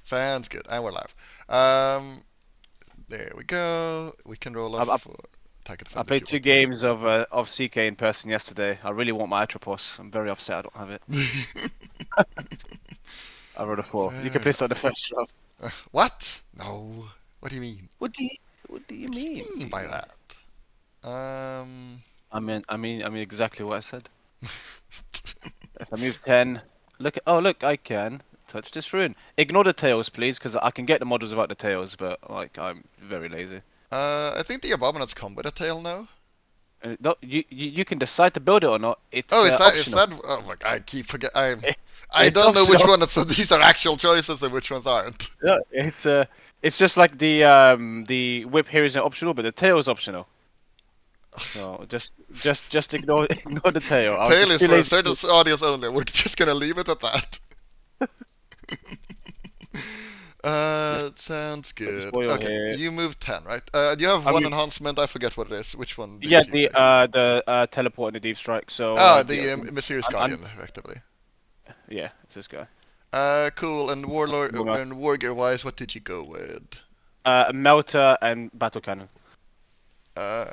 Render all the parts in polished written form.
Sounds good. And we're live. There we go. We can roll I, off I, for attack and I defend if played you 2 games of CK in person yesterday. I really want my Atropos. I'm very upset I don't have it. want. I rolled a 4. You can Fair play it on the enough. first round. What? No. What do you mean? What do you What do you What do mean? you mean by that? Um. I mean exactly what I said. If I move 10, look, I can touch this rune. Ignore the tails, please, because I can get the models without the tails, but like I'm very lazy. I think the Abominants come with a tail now. No, you can decide to build it or not. It's Oh, is that? Is optional. that? Oh my! I keep forget. I It's don't know which optional. one. So these are actual choices and which ones aren't. Yeah, it's just like the whip here isn't optional, but the tail is optional. So just ignore ignore the tail. I'll Tail just is be for a lazy. certain audience only. We're just gonna leave it at that. Just Sounds put the good. spoil Okay, here. you moved 10, right? You have I one mean, enhancement. I forget what it is. Which one yeah, did you take? the teleport and the deep strike. So Ah, yeah, the Mysterious Guardian, effectively. yeah, it's this guy. Cool. And Warlord Boomer. and Wargear wise, what did you go with? Melter and battle cannon. Uh,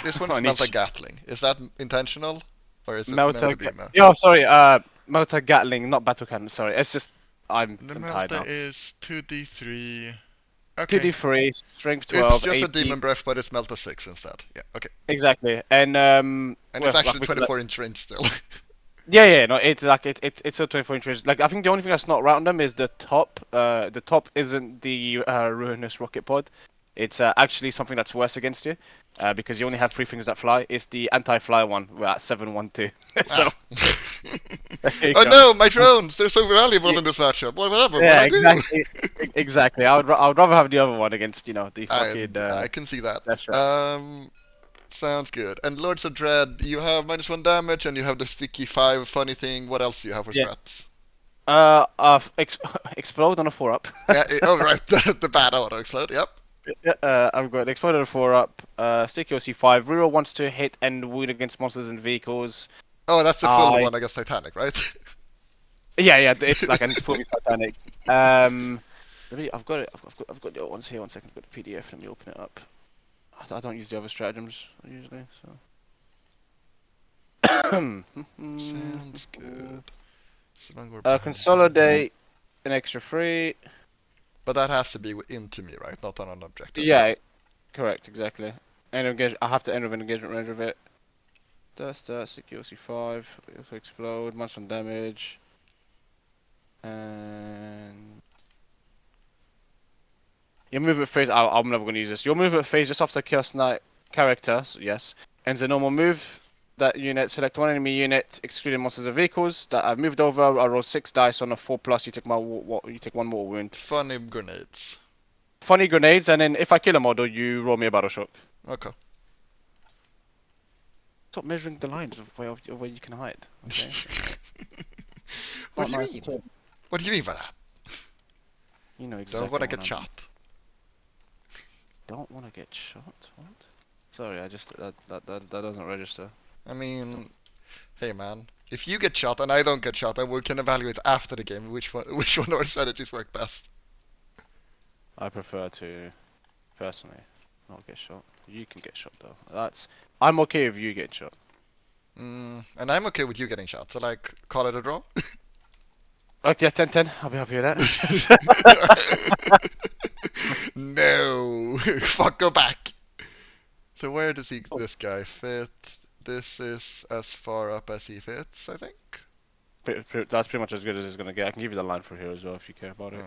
this one is On Melta each Gatling. Is that intentional, or is it meant Melter. to be? Yeah, sorry. Melter Gatling, not battle cannon. Sorry, it's just The I'm tired Melta now. is 2d3. Okay. 2d3, strength It's 12, just a AP. Demon Breath, but it's Melta 6 instead. Yeah, okay. Exactly, and And it's well, like actually we could 24-inch range still. yeah, no, it's like it's a 24 inches. Like I think the only thing that's not right on them is the top. The top isn't the ruinous rocket pod. It's actually something that's worse against you, because you only have 3 things that fly. It's the anti-fly one. We're at 712. So Ah. there you Oh go. no, my drones! They're so valuable Yeah, in this matchup. Well, whatever, what yeah, I do? exactly. I would rather have the other one against the I, fucking I can see that. Deathshroud. Sounds good. And Lords of Dread, you have -1 damage, and you have the sticky 5 funny thing. What else do you have for Yeah. strats? Explode on a 4-up. Yeah, oh right, the bad auto explode. Yep. Yeah, I've got Explode on a 4-up. Sticky OC5. Reroll wants to hit and wound against monsters and vehicles. Oh, that's the full I one against Titanic, right? Yeah, it's like, and it's fully Titanic. I've got it. I've got the other ones here. 1 second. I've got the PDF. Let me open it up. I don't use the other stratagems usually. So. Sounds good. So long we're behind. Consolidate an extra 3. But that has to be into me, right? Not on an objective. Yeah, correct, exactly. End engage. I have to end with an engagement range of it. Sticky OC5. Also explode. Monster damage. And your movement phase, I'm never going to use this. Your movement phase just after Chaos Knight character, so yes, ends a normal move. That unit, select one enemy unit, excluding monsters and vehicles that I've moved over. I roll 6 dice on a 4+. You take you take 1 more wound. Funny grenades. Funny grenades, and then if I kill a model, you roll me a battle shock. Okay. Stop measuring the lines of where you can hide. Okay. What do you Nice mean? at all. What do you mean by that? You know exactly. Don't want to what get I mean. shot. Don't want to get shot. What? Sorry, I just that doesn't register. I mean, hey man, if you get shot and I don't get shot, then we can evaluate after the game which one of our strategies work best. I prefer to, personally, not get shot. You can get shot though. I'm okay with you getting shot. And I'm okay with you getting shot, so like, call it a draw. Okay, 10-10. I'll be happy with that. No, fuck, go back. So where does this guy fit? This is as far up as he fits, I think. That's pretty much as good as it's gonna get. I can give you the line for here as well if you care about it.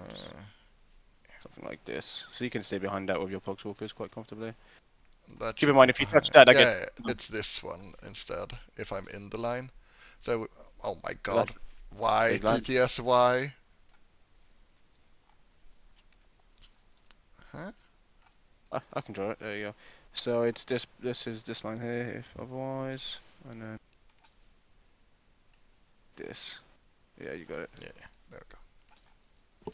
Something like this. So you can stay behind that with your Poxwalkers quite comfortably. Keep in mind, if you touch that, I get... it's this one instead, if I'm in the line. So, oh my god. Why, TTSY? Huh? I can draw it, there you go. So it's this is this line here, if otherwise, and then... this. Yeah, you got it. Yeah, there we go.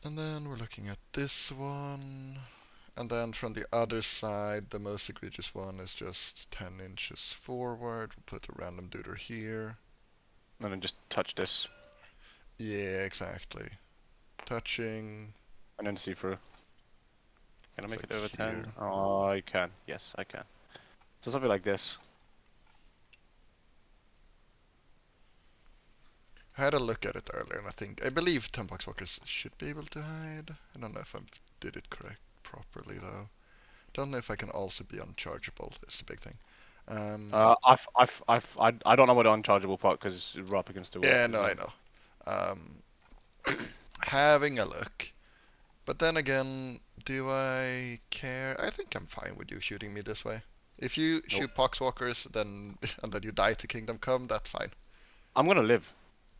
And then we're looking at this one. And then from the other side, the most egregious one is just 10 inches forward. We'll put a random duder here. And then just touch this. Yeah, exactly. Touching. And then see through. Can I It's make it like over here. 10? Oh, I can. Yes, I can. So something like this. I had a look at it earlier, and I believe 10 Poxwalkers should be able to hide. I don't know if I did it properly though. Don't know if I can also be unchargeable. It's the big thing. I don't know what the unchargeable part because we're up against the wall. Yeah, no, I know. Um, having a look. But then again, do I care? I think I'm fine with you shooting me this way. If you Nope. shoot Poxwalkers, then and then you die to Kingdom Come, that's fine. I'm gonna live.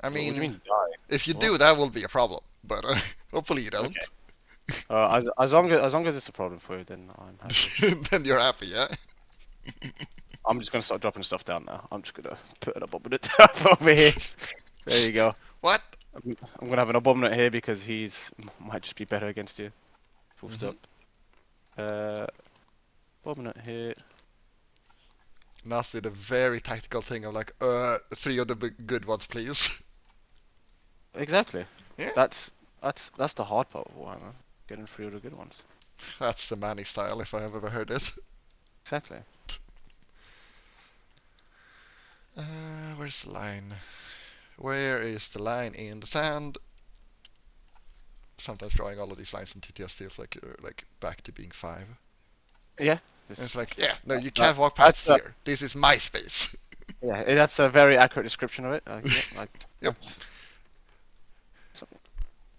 I What do you mean, mean die? if you What? do, that will be a problem. But hopefully you don't. Okay. As long as it's a problem for you, then I'm happy. Then you're happy, yeah? I'm just gonna start dropping stuff down now. I'm just gonna put an abominate up over here. There you go. What? I'm gonna have an abominate here because he's might just be better against you. Full stop. Abominate here. Nasi did a very tactical thing of like, 3 of the good ones, please. Exactly. Yeah, That's the hard part of Warhammer. Getting through the good ones. that's the Manny style if I have ever heard it. Exactly. Where's the line? Where is the line in the sand? Sometimes drawing all of these lines in TTS feels like you're like back to being 5. Yeah. And it's like, yeah, no, you can't walk past here. This is my space. Yeah, that's a very accurate description of it. Yep.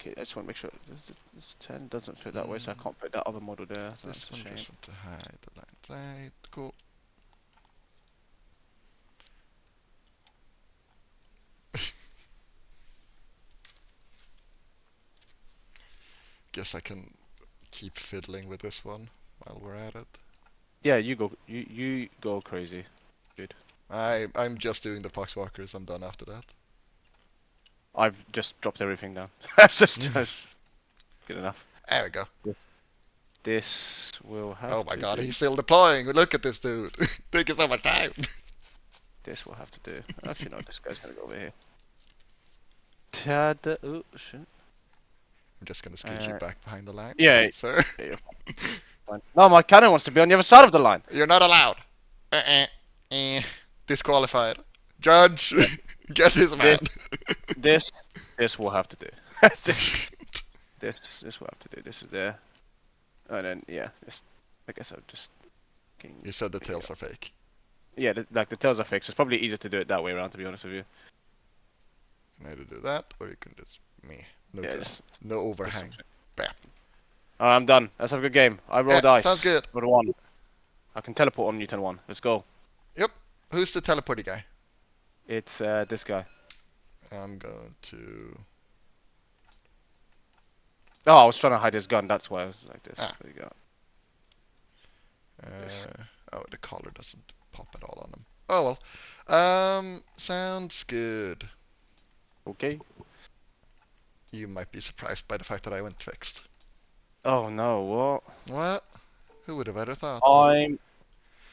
Okay, I just want to make sure this 10 doesn't fit that way, so I can't put that other model there. So This that's a one shame. just want to hide the line side. Cool. Guess I can keep fiddling with this one while we're at it. Yeah, you go. You go crazy, dude. I'm just doing the Poxwalkers. I'm done after that. I've just dropped everything down. that's good enough. There we go. This will have. Oh my to god, do. he's still deploying. Look at this dude. Taking so much time. This will have to do. Actually, no. This guy's gonna go over here. Tad. Oh shit. I'm just gonna scoot you back behind the line. Yeah. Sir. Yeah, you're fine. No, my cannon wants to be on the other side of the line. You're not allowed. Disqualified. Judge, get his man. This will have to do. this will have to do. This is there. And then yeah, I guess I'll just. You said the tails are fake. Yeah, like the tails are fixed. It's probably easier to do it that way around, to be honest with you. You can either do that, or you can just no Yeah, good. No overhang. Bam. Alright, I'm done. Let's have a good game. I roll dice. Sounds good. Roll 1. I can teleport on you 10-1. Let's go. Yep. Who's the teleporty guy? It's this guy. I'm going to. Oh, I was trying to hide his gun. That's why I was like this. Ah. There you go. Oh, the collar doesn't pop at all on him. Oh well. Sounds good. Okay. You might be surprised by the fact that I went fixed. Oh no, what? What? Who would have ever thought?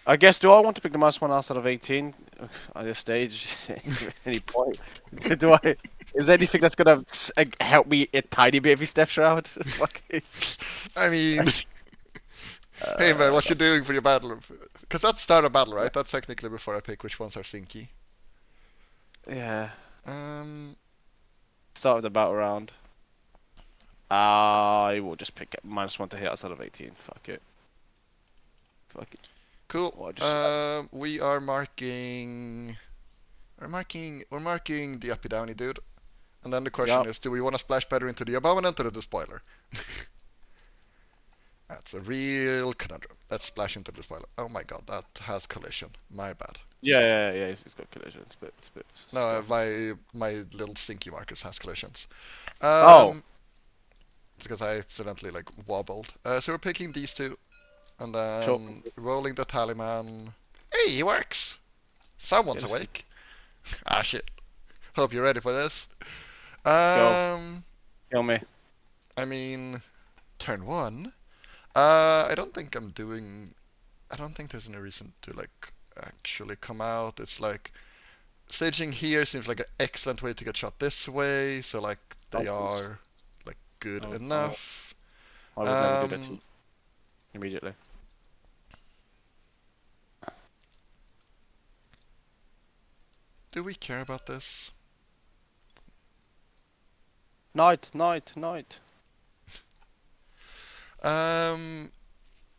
I guess, do I want to pick the most one outside of 18 at this stage? Any point? Do I? Is there anything that's gonna help me a tiny bit of his Deathshroud? Fucking. I mean, hey man, what you doing for your battle? Because that's start a battle, right? That's technically before I pick which ones are sinky. Yeah. Um, Start with the battle round. I will just pick -1 to hit outside of 18. Fuck it. Fuck it. cool. Well, We are marking. We're marking the uppy downy dude. And then the question is, do we want to splash better into the abominant or the spoiler? That's a real conundrum. Let's splash into the spoiler. Oh my god, that has collision. My bad. Yeah. It's got collision. It's a bit. No, my little stinky markers has collisions. Oh. It's because I accidentally like wobbled. So we're picking these two, and then Sure. rolling the Tallyman. Hey, he works. Someone's Yes. awake. Ah shit. Hope you're ready for this. Kill me. I mean, turn 1. I don't think there's any reason to like actually come out. It's like staging here seems like an excellent way to get shot this way, so like they Nonsense. are like good I would, enough. I would never do that to you immediately. Do we care about this? Knight, knight, knight.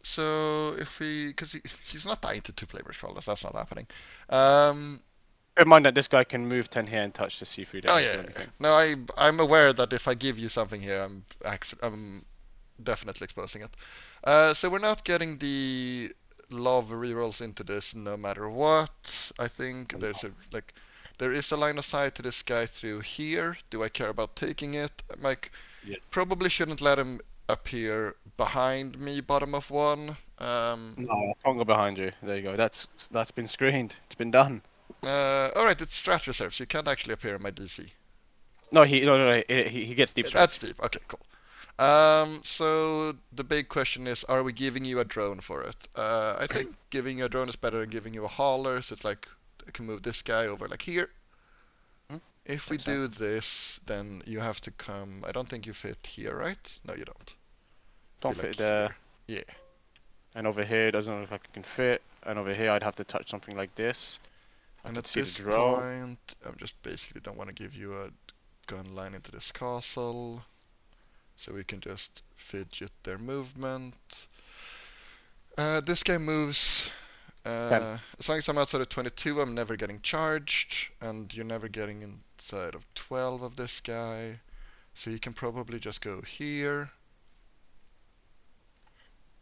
So if because he's not dying to 2 Plagueburst Crawlers, that's not happening. Um, Bear in mind that this guy can move 10 here and touch the seafood oh and yeah, do anything. no, I'm aware that if I give you something here, I'm definitely exposing it. So we're not getting the love rerolls into this no matter what. I think there is a line of sight to this guy through here. Do I care about taking it? Like, Yes. probably shouldn't let him appear behind me, bottom of 1. No, I can't go behind you. There you go. That's been screened. It's been done. Alright, it's strat reserve, so you can't actually appear in my DC. No, he gets deep strike. That's deep. Okay, cool. So the big question is, are we giving you a drone for it? I think giving you a drone is better than giving you a hauler, so it's like, I can move this guy over like here. If we do this, then you have to come, I don't think you fit here, right? No, you don't. Don't Be fit like there. here. Yeah. And over here it doesn't look like it can fit. And over here I'd have to touch something like this. And at see the this drone. point, I just basically don't want to give you a gun line into this castle. So we can just fidget their movement. This guy moves. As long as I'm outside of 22, I'm never getting charged, and you're never getting inside of 12 of this guy. So you can probably just go here.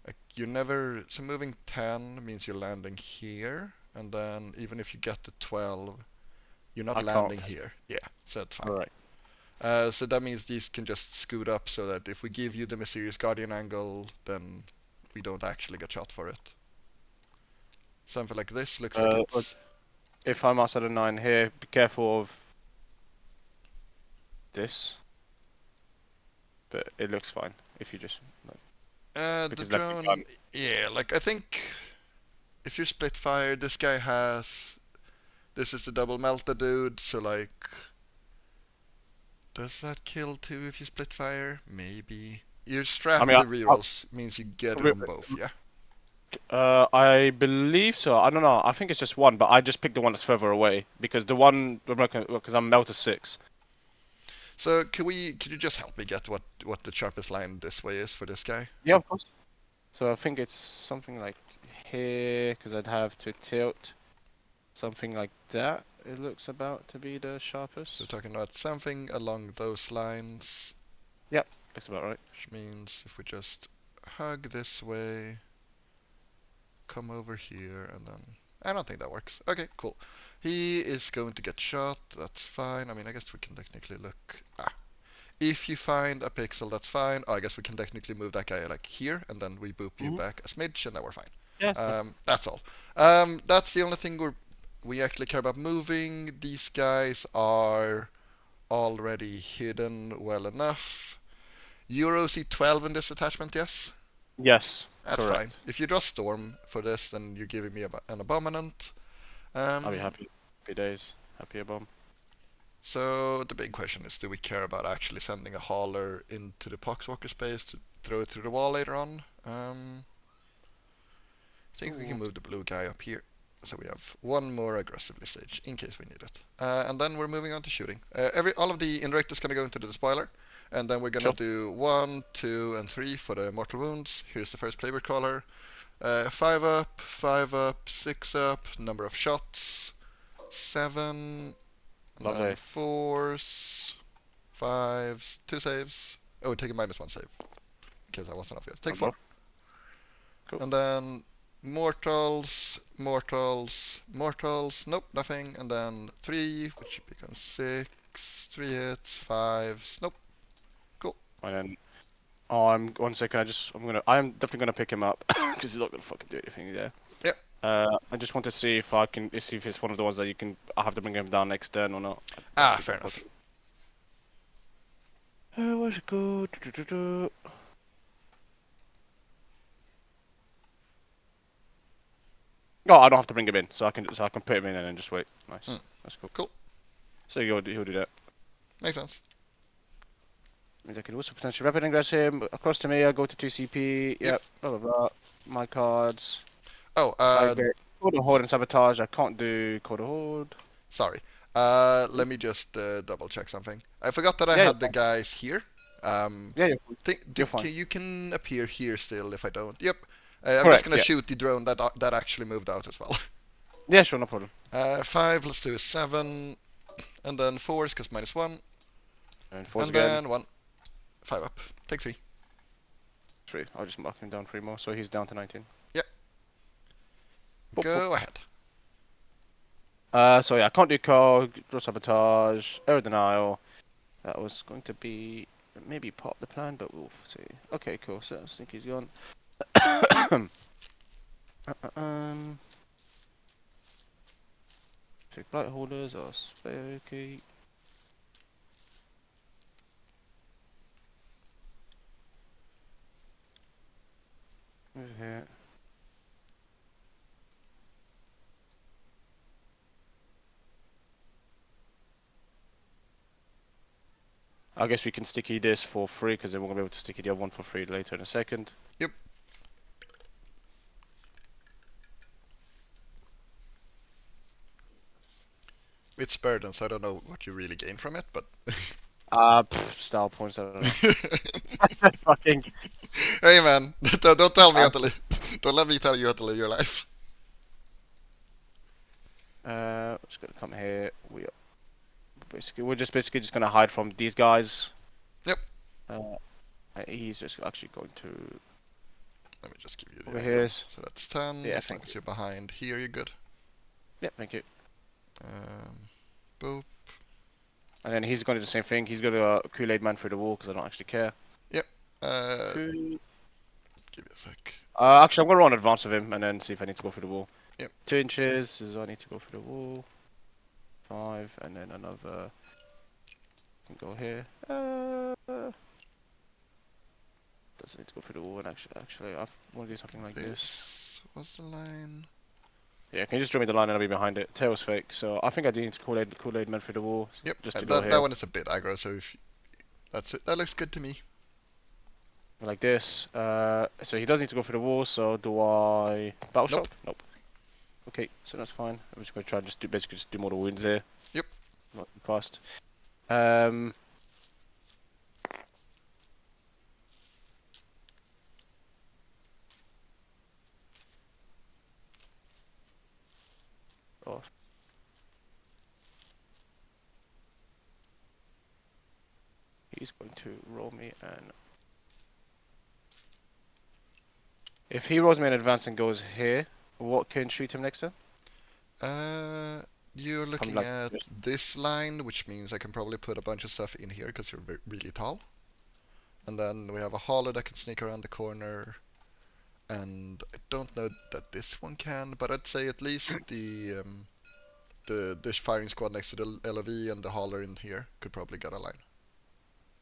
Like you never. So moving 10 means you're landing here, and then even if you get to 12, you're not I landing can't. here. Yeah, so that's fine. Alright. So that means these can just scoot up so that if we give you the Mysterious Guardian angle, then we don't actually get shot for it. Something like this looks like it's... If I'm outside of 9 here, be careful of this. But it looks fine if you just... the drone... Yeah, like I think if you split fire, this guy has... This is the double melta dude, so like... Does that kill too if you split fire? Maybe. Your strat to rerolls means you get it on both, yeah? I believe so. I don't know. I think it's just one, but I just picked the one that's further away because the one because I'm Melta 6. So could you just help me get what the sharpest line this way is for this guy? Yeah, of course. So I think it's something like here because I'd have to tilt something like that. It looks about to be the sharpest. So we're talking about something along those lines. Yep, that's about right. Which means if we just hug this way, come over here, and then... I don't think that works. Okay, cool. He is going to get shot. That's fine. I mean, I guess we can technically look... If you find a pixel, that's fine. I guess we can technically move that guy like here, and then we boop you back a smidge, and then we're fine. Yeah. That's all. That's the only thing we actually care about moving. These guys are already hidden well enough. Euro C12 in this attachment, yes? Yes. That's correct. fine. If you draw Storm for this, then you're giving me an Abominant. I'll be happy. Happy days. Happy bomb. So the big question is, do we care about actually sending a hauler into the Poxwalker space to throw it through the wall later on? I think we can move the blue guy up here. So we have one more aggressively staged in case we need it. And then we're moving on to shooting. All of the indirect is going to go into the spoiler. And then we're going to do 1, 2, and 3 for the mortal wounds. Here's the first Plagueburst Crawler. 5 up, 6 up, number of shots, 7, Lovely. 4s, 5s, 2 saves. Oh, we're taking -1 save. In case I wasn't obvious. Take 4. Cool. And then mortals. Nope, nothing. And then 3, which becomes 6. 3 hits, 5s. Nope. Cool. And then, I'm 1 second. I'm definitely gonna pick him up because he's not gonna fucking do anything there. Yeah. I just want to see if I can see if it's one of the ones that I have to bring him down next turn or not. Fair enough. Where's it go? Oh, I don't have to bring him in, so I can put him in and then just wait. Nice. Hmm. That's cool. Cool. So he'll do that. Makes sense. Means I can also potentially rapid ingress him across to me. I go to 2 CP. Yep. Blah blah blah. My cards. Oh, I get Code of Horde and Sabotage. I can't do Code of Horde. sorry. Let me just double check something. I forgot that I Yeah, had the guys here. yeah, you're fine. You can appear here still if I don't. Yep. I'm just Correct. gonna Yeah. shoot the drone that actually moved out as well. Yeah, sure, no problem. 5. Let's do a 7, and then 4 because -1, And force and again. then 1. 5 up. Take 3. 3. I'll just mark him down 3 more, so he's down to 19. Yep. Boop, Go ahead. So yeah, I can't do code, draw sabotage, error denial. That was going to be maybe part of the plan, but we'll see. Okay, cool. So I think he's gone. Myphitic Blight-haulers are spooky. Over here. I guess we can sticky this for free because then we're gonna be able to sticky the other one for free later in a second. Yep. It's burden, so I don't know what you really gain from it, but. Style points. I don't know. Fucking. Hey man, don't tell me how to live. Don't let me tell you how to live your life. Just gonna come here. We're just basically just gonna hide from these guys. Yep. He's just actually going to. Let me just give you the Over angle. here. So that's 10. Yeah, As long as you're behind here, you're good. Yep, thank you. Boop. And then he's going to do the same thing. He's going to Kool-Aid Man through the wall because I don't actually care. Yep. Cool. Give me a sec. Actually, I'm going to run advance of him and then see if I need to go through the wall. Yep. 2 inches is I need to go through the wall. 5 and then another. Can go here. Doesn't need to go through the wall. And actually, I want to do something like this. What's the line? Yeah, can you just draw me the line and I'll be behind it? Tail's fake, so I think I do need to Kool-Aid Man through the wall. Yep. Just to And go here. that one is a bit aggro, so if that's it. That looks good to me. Like this. So he does need to go through the wall, so do I battle Nope. shock? Nope. Okay, so that's fine. I'm just gonna try and basically just do more wounds here. Yep. Not too fast. Off. He's going to roll me and if he rolls me in advance and goes here, what can shoot him next turn? You're looking like at this. this line, which means I can probably put a bunch of stuff in here because you're really tall. And then we have a hauler that can sneak around the corner. And I don't know that this one can, but I'd say at least the firing squad next to the LOV and the hauler in here could probably get a line.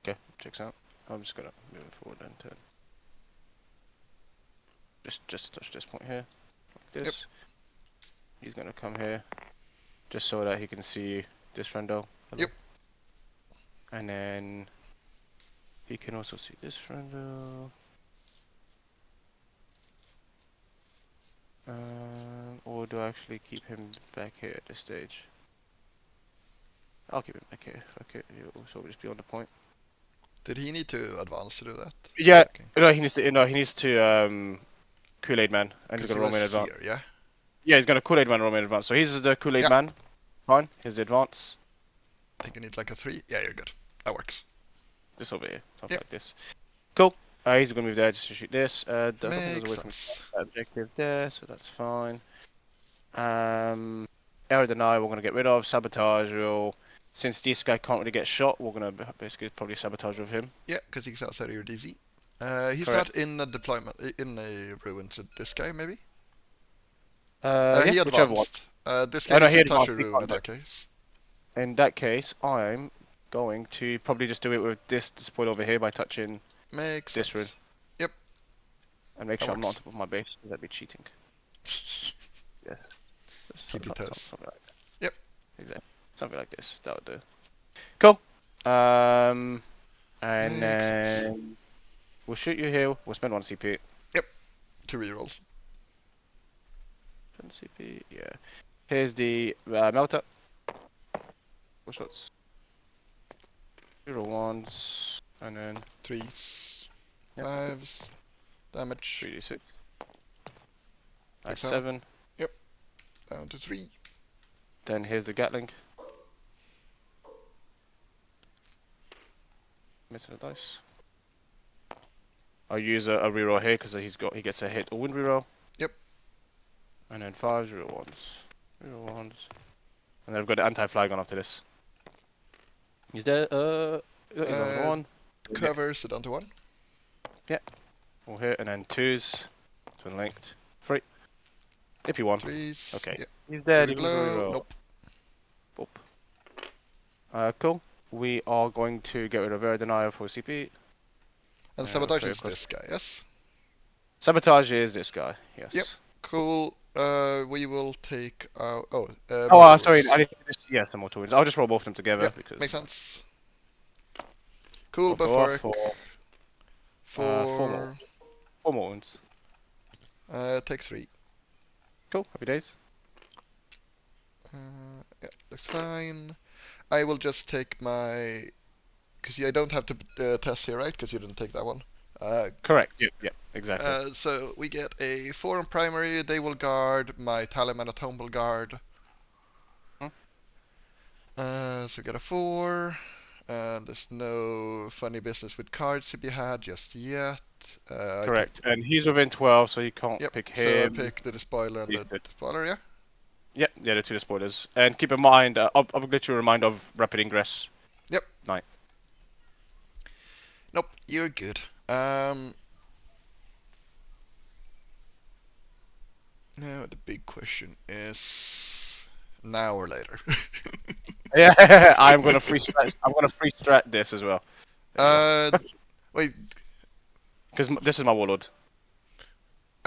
Okay, checks out. I'm just gonna move it forward and turn. Just touch this point here, like this. Yep. He's gonna come here, just so that he can see this friendo. Yep. And then he can also see this friendo. Or do I actually keep him back here at this stage? I'll keep him back here. Okay, he'll also just be on the point. Did he need to advance to do that? Yeah. Okay. No, he needs to. No, he needs to. Kool-Aid Man, and he's 'Cause gonna he roll me in was advance. here, yeah? Yeah, he's gonna Kool-Aid Man roll me in advance. So he's the Kool-Aid Yeah. Man. Fine. Here's the advance. I think you need like a 3. Yeah, you're good. That works. Just over here, something Yep. like this. Cool. He's gonna move there just to shoot this. I don't think there's Makes away from sense. that objective there, so that's fine. Error deny, we're gonna get rid of. Sabotage, since this guy can't really get shot, we're gonna basically probably sabotage with him. Yeah, because he's outside of your DZ. He's Correct. not in a deployment, in a ruin to this guy, maybe? Yeah, He whichever one. advanced. This guy No, is he in touch advanced, with he ruin in can't do that case. In that case, I'm going to probably just do it with this point over here by touching Makes this sense. rune. Yep. And make That sure I'm not on works. top of my base, because that'd be cheating. Yes. Keep your toes. Something like that. Yep. Exactly. Something like this. That would do. Cool. And Makes sense. then we'll shoot you here. We'll spend 1 CP. Yep. 2 rerolls. 1 CP. Yeah. Here's the melter. 4 shots. 0 ones. And then 3s. Yep. 5s. Damage. 3d6. Take 7. Yep. Down to 3. Then here's the Gatling. Missing the dice. I'll use a reroll here because he gets a hit or wound reroll. Yep. And then 5 0 ones. 0 ones. And then I've got the anti-fly gun after this. Is there one? Cover, so down to 1. Yeah. We'll hit and then 2s. Twin linked. 3. If you want. 3s. Okay. Yep. He's dead. Heavy He was a blow. reroll. Nope. Boop. Cool. We are going to get rid of Air Denial for CP. And sabotage okay, is this guy, yes? Sabotage is this guy, yes. Yep. Cool. We will take out. Sorry. mortars. I need to yeah, some more twins. I'll just roll both of them together Yep, because. makes sense. Cool, Go buff off work. for 4 more wounds. Take 3. Cool. Happy days. Yeah, looks fine. I will just take my. Because I don't have to test here, right? Because you didn't take that one. Correct. Yep. Exactly. So we get a 4 on primary. They will guard. My Tallyman at home will guard. So we get a 4. There's no funny business with cards to be had just yet. Correct. And he's within 12, so you can't pick him. So I pick the Despoiler and the Despoiler, yeah? Yep, yeah, the 2 despoilers. And keep in mind, I'll get you a reminder of Rapid Ingress. Yep. 9. Nope, you're good. Now the big question is now or later. Yeah, I'm gonna free strat this as well. Wait. Because this is my Warlord.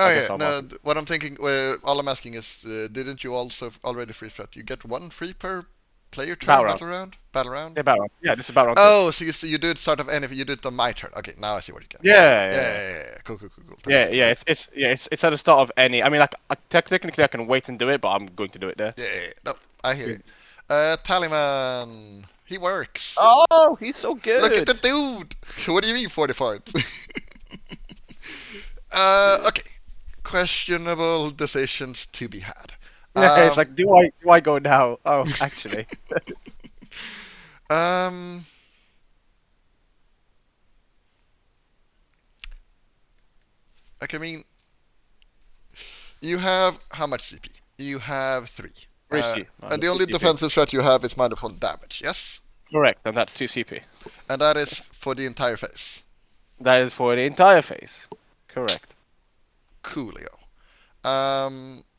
Oh yeah, no, what I'm thinking, all I'm asking is, didn't you also already free strat? You get 1 free per player turn battle round? Battle round? Yeah, battle round. Yeah, this is battle round. Oh, so you do it start of any, you do it on my turn. Okay, now I see what you get. Yeah. Cool. Yeah, it's at the start of any. I mean, like, technically I can wait and do it, but I'm going to do it there. Yeah. No, I hear you. Tallyman, he works. Oh, he's so good. Look at the dude. What do you mean 45? Okay. Questionable decisions to be had. Yeah, it's like, do I go now? Oh, actually. Like, I mean, you have how much CP? You have 3. And the only defensive threat you have is -1 damage, yes? Correct, and that's 2 CP. And that is for the entire phase. That is for the entire phase. Correct. Coolio.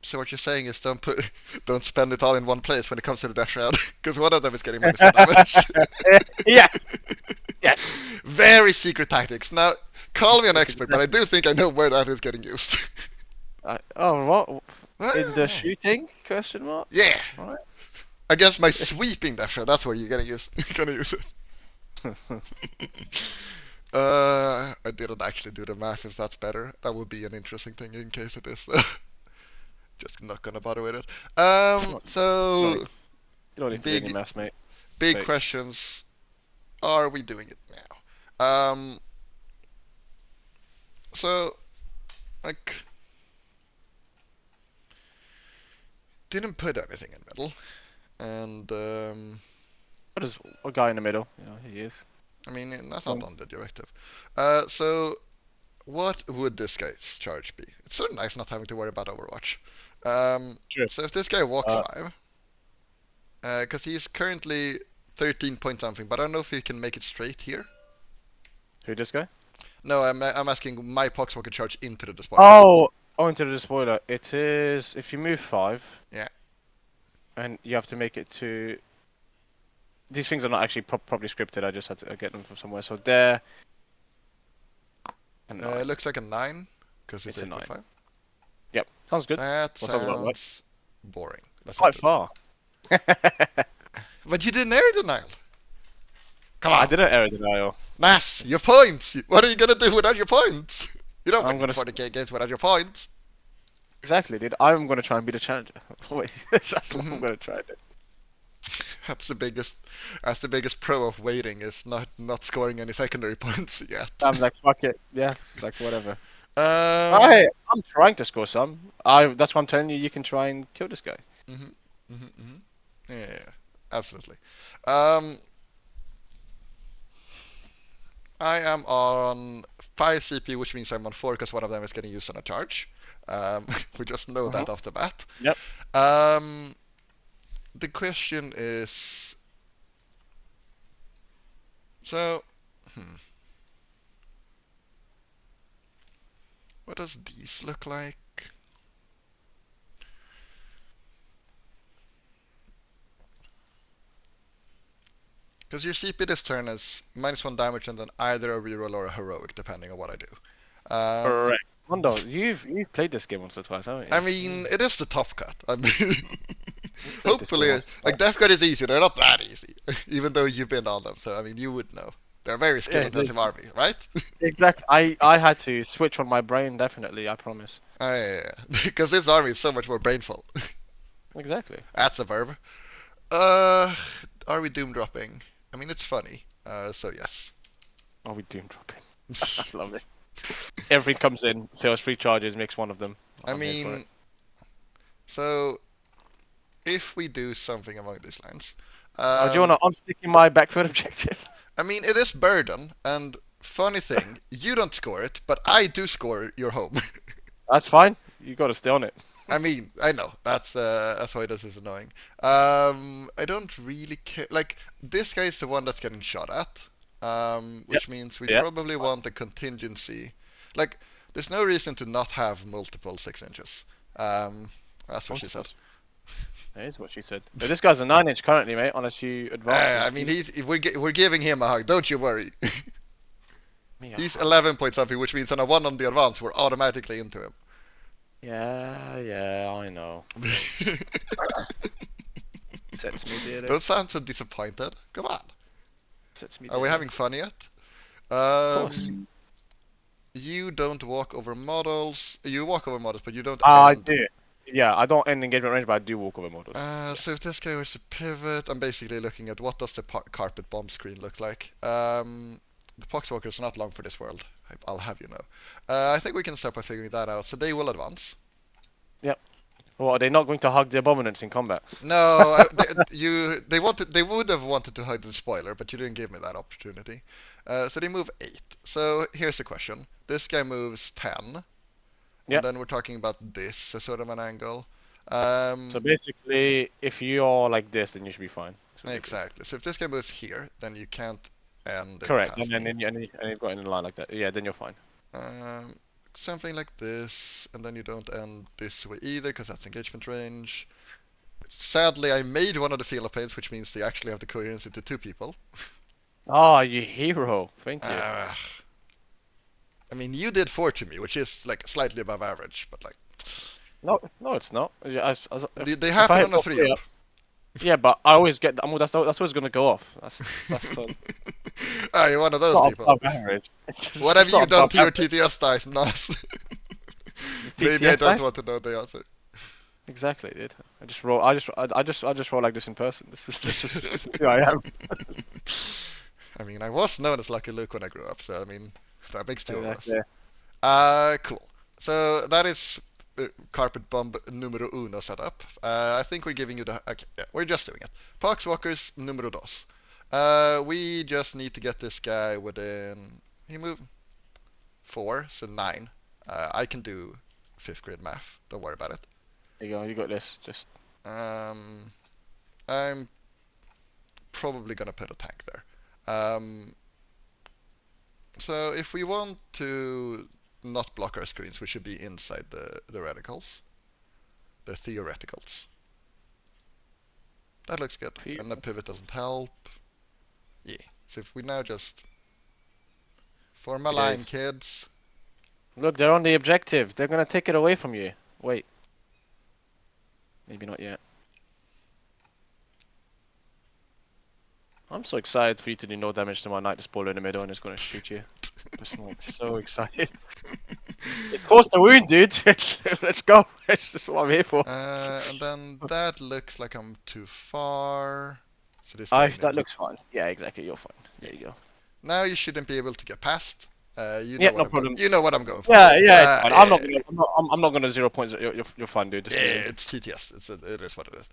So what you're saying is don't spend it all in one place when it comes to the Deathshroud, because one of them is getting -1 damage. Yes. Very secret tactics. Now, call me an expert, but I do think I know where that is getting used. What? In the shooting? Question mark? Yeah. Right. Against my sweeping Deathshroud, that's where you're gonna use it. I didn't actually do the math. If that's better, that would be an interesting thing in case it is. Just not gonna bother with it. So You don't need to do any math, mate. Big questions. Are we doing it now? So, like, didn't put anything in middle, and What is a guy in the middle? Yeah, he is. I mean, that's not on the directive. So, what would this guy's charge be? It's so nice not having to worry about Overwatch. Sure. So if this guy walks 5, because he's currently 13 point something, but I don't know if he can make it straight here. Who, this guy? No, I'm asking my Poxwalker charge into the despoiler. Oh, into the despoiler. It is if you move 5. Yeah. And you have to make it to. These things are not actually properly scripted. I just had to get them from somewhere. So there. It looks like a 9 because it's a 9. 8.5. Yep, sounds good. That sounds boring. Let's not Quite do far. that. But you didn't area denial. Come I on. didn't area denial. Nass, your points. What are you gonna do without your points? You don't I'm win gonna 40k games without your points. exactly, dude. I'm gonna try and be the challenger. Wait, that's what I'm gonna try to do. That's the biggest. That's the biggest pro of waiting is not scoring any secondary points yet. I'm like, fuck it. Yeah, like whatever. Um. I'm trying to score some. That's why I'm telling you. You can try and kill this guy. Mhm. Mhm. Mhm. Yeah. Absolutely. Um. I am on 5 CP, which means I'm on 4 because one of them is getting used on a charge. We just know Mhm. that off the bat. Yep. Um, the question is, so, what does these look like? Because your CP this turn is -1 damage and then either a reroll or a heroic, depending on what I do. Correct. Mondo, you've played this game once or twice, haven't you? I mean, it is the top cut. I mean, You've played this game hopefully, once or like twice. Death Cut is easy. They're not that easy, even though you've been on them. So I mean, you would know. They're a very Yeah, it skill-intensive is. army, right? Exactly. I had to switch on my brain, definitely. I promise. Because this army is so much more brainful. Exactly. That's a verb. Uh, are we doom dropping? I mean, it's funny. So yes. Oh, we doom dropping. I love it. Everything comes in, fails 3 charges, makes one of them. I I'm here for it. mean, so if we do something along these lines, Oh, do you wanna? I'm sticking my backfoot objective. I mean, it is burden, and funny thing, you don't score it, but I do score your home. That's fine. You gotta stay on it. I mean, I know that's why this is annoying. I don't really care. Like this guy is the one that's getting shot at, Yep. which means we Yeah. probably want a contingency. Like, there's no reason to not have multiple 6 inches. That's what she said. Multiples. That is what she said. But this guy's a 9 inch currently, mate. Unless you advance. I mean, we're giving him a hug. Don't you worry. Me a He's hug. 11 point something, which means on a 1 on the advance, we're automatically into him. Yeah, I know. Sets me dearly. Don't sound so disappointed. Come on. Sets me Are we dearly. having fun yet? Of course. You don't walk over models. You walk over models, but you don't I end. do. Yeah, I don't end engagement range, but I do walk over models. So if this guy was to pivot, I'm basically looking at what does the carpet bomb screen look like. The Poxwalkers are not long for this world. I'll have you know. I think we can start by figuring that out. So they will advance. Yep. Well, are they not going to hug the abominants in combat? No, they would have wanted to hide the spoiler, but you didn't give me that opportunity. So they move 8. So here's the question: this guy moves 10. Yep. And then we're talking about this sort of an angle. So basically, if you are like this, then you should be fine. Exactly. So if this guy moves here, then you can't end it Correct. past And me. you've got it in a line like that. Yeah, then you're fine. Um, Something like this, and then you don't end this way either, because that's engagement range. Sadly, I made one of the Field of Pains, which means they actually have the coherence into 2 people. Oh, you hero. Thank you. I mean, you did 4 to me, which is like slightly above average, but like No, it's not. they happen on a 3 up. Yeah, but I always get. That's always gonna go off. That's You're one of those not people. above average. What have It's you not done above to your average. TTS dice, Nas? The Maybe I TTS don't dice? want to know the answer. Exactly, dude. I just roll. I just roll like this in person. This is who I am. I mean, I was known as Lucky Luke when I grew up, so I mean, that makes 2 of us. Exactly. Cool. So that is carpet bomb numero uno setup. I think we're giving you the. Okay, yeah, we're just doing it. Poxwalkers numero dos. We just need to get this guy within. He moved 4, so 9. I can do 5th grade math. Don't worry about it. There you go. You got this. Just I'm probably gonna put a tank there. So if we want to not block our screens, we should be inside the reticles, the theoreticals. That looks good. And the pivot doesn't help. Yeah. So if we now just form a line, kids. look. They're on the objective. They're gonna take it away from you. Wait. Maybe not yet. I'm so excited for you to do no damage to my Knight Spoiler in the middle and it's gonna shoot you. Just like so excited. It caused the wound, dude. Let's go. That's what I'm here for. And then that looks like I'm too far. So this I guy that maybe. looks fine. Yeah, exactly. You're fine. There you go. Now you shouldn't be able to get past. You Yeah, know what no I'm going. problem. You know what I'm going for. Yeah, it's fine. Yeah, I'm not gonna 0 points. You're fine, dude. Just yeah, leave me. it's TTS. It is what it is.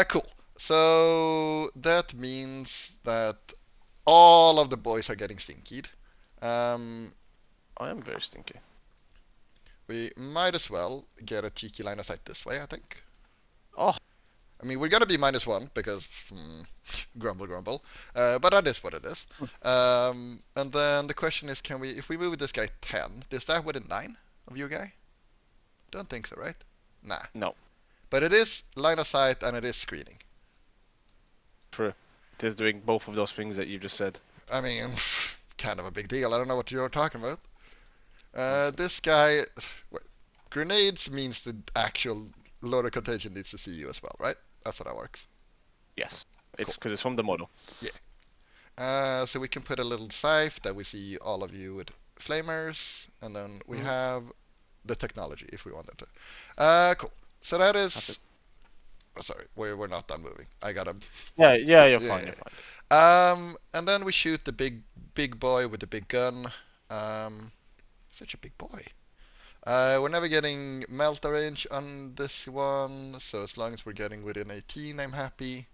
Cool. So that means that all of the boys are getting stinkied. I am very stinky. We might as well get a cheeky line of sight this way, I think. Oh, I mean, we're gonna be -1 because grumble, grumble. But that is what it is. And then the question is, can we, if we move this guy 10, is that within 9 of your guy? Don't think so, right? Nah. no. But it is line of sight and it is screening. True. It is doing both of those things that you just said. I mean, kind of a big deal. I don't know what you're talking about. This guy, grenades means the actual Lord of Contagion needs to see you as well, right? That's how that works. Yes. It's Cool. because it's from the model. Yeah. So we can put a little scythe that we see all of you with flamers, and then we have the technology if we wanted to. Cool. So that is. Oh, sorry, we're not done moving. I gotta. Yeah, you're fine. You're fine. And then we shoot the big boy with the big gun. Such a big boy. We're never getting melt range on this one, so as long as we're getting within 18, I'm happy.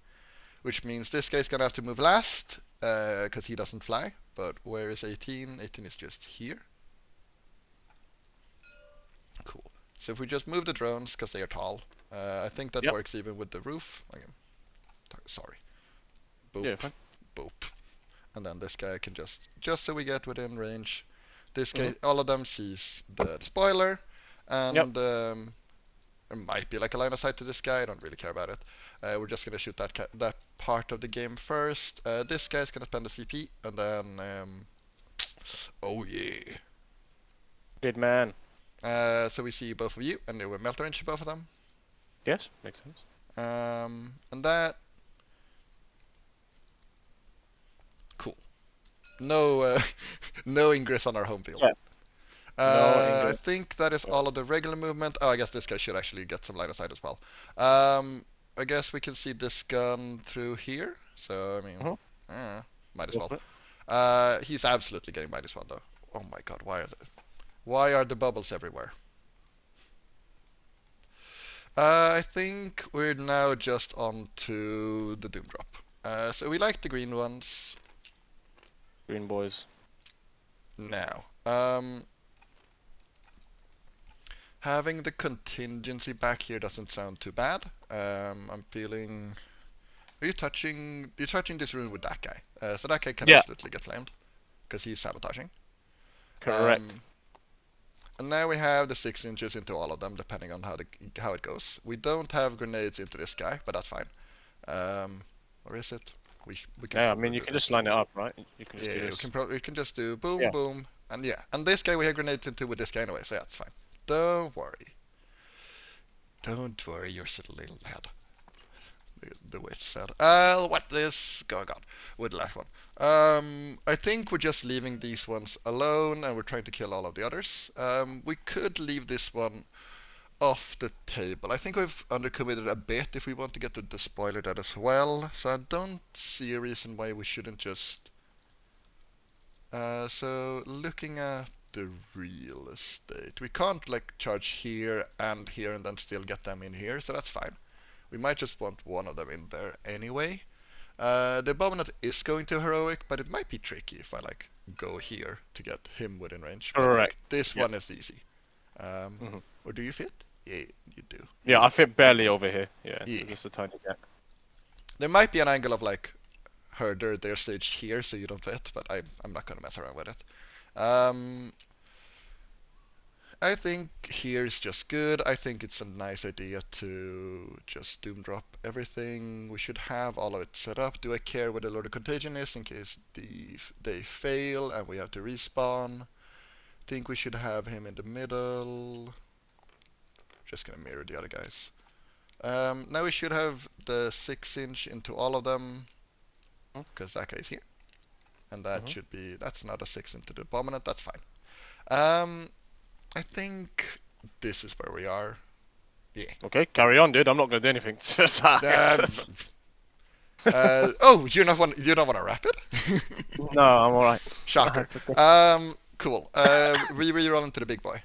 Which means this guy's gonna have to move last, because he doesn't fly. But where is 18? 18 is just here. Cool. So if we just move the drones, because they are tall, I think that works even with the roof. Sorry. Boop. Yeah, fine. Boop. And then this guy can just so we get within range. This guy, all of them sees the spoiler, and there might be like a line of sight to this guy. I don't really care about it. We're just gonna shoot that part of the game first. This guy's gonna spend the CP, and then oh yeah. Good man. So we see both of you, and they will melt range both of them. Yes, makes sense. And that. Cool. No, no ingress on our home field. Yeah. I think that is all of the regular movement. Oh, I guess this guy should actually get some line of sight as well. I guess we can see this gun through here. So, I mean, might as well. He's absolutely getting -1 though. Oh my god, why are the bubbles everywhere? I think we're now just on to the Doom Drop. So we like the green ones. Green boys. Now, having the contingency back here doesn't sound too bad. I'm feeling. Are you touching? You're touching this rune with that guy. So that guy can absolutely get flamed because he's sabotaging. Correct. And now we have the 6 inches into all of them, depending on how it goes. We don't have grenades into this guy, but that's fine. Or is it? We can. Yeah, I mean you can just line it up, right? You can just we can just do boom, boom, and and this guy we have grenades into with this guy anyway, so that's fine. Don't worry. Don't worry, you're such a little lad. The witch said. What is going on with the last one? I think we're just leaving these ones alone, and we're trying to kill all of the others. We could leave this one off the table. I think we've undercommitted a bit if we want to get the spoiler that as well. So I don't see a reason why we shouldn't just. So looking at the real estate, we can't like charge here and then still get them in here, so that's fine. We might just want one of them in there anyway. The Abominant is going to heroic, but it might be tricky if I like go here to get him within range. But like, this one is easy. Or do you fit? Yeah, you do. Yeah, I fit barely over here. Yeah. Just a tiny gap. There might be an angle of like herder their stage here so you don't fit, but I'm not gonna mess around with it. I think here's just good. I think it's a nice idea to just doom drop everything. We should have all of it set up. Do I care where the Lord of Contagion is in case they fail and we have to respawn? Think we should have him in the middle. Just gonna mirror the other guys. Now we should have the 6-inch into all of them, because that guy is here. And that should be, that's not a 6 into the Abominant, that's fine. I think this is where we are. Yeah. Okay, carry on, dude. I'm not gonna do anything. Oh, you don't want to wrap it? No, I'm alright. Shocker. It's okay. Cool. We re-roll into the big boy.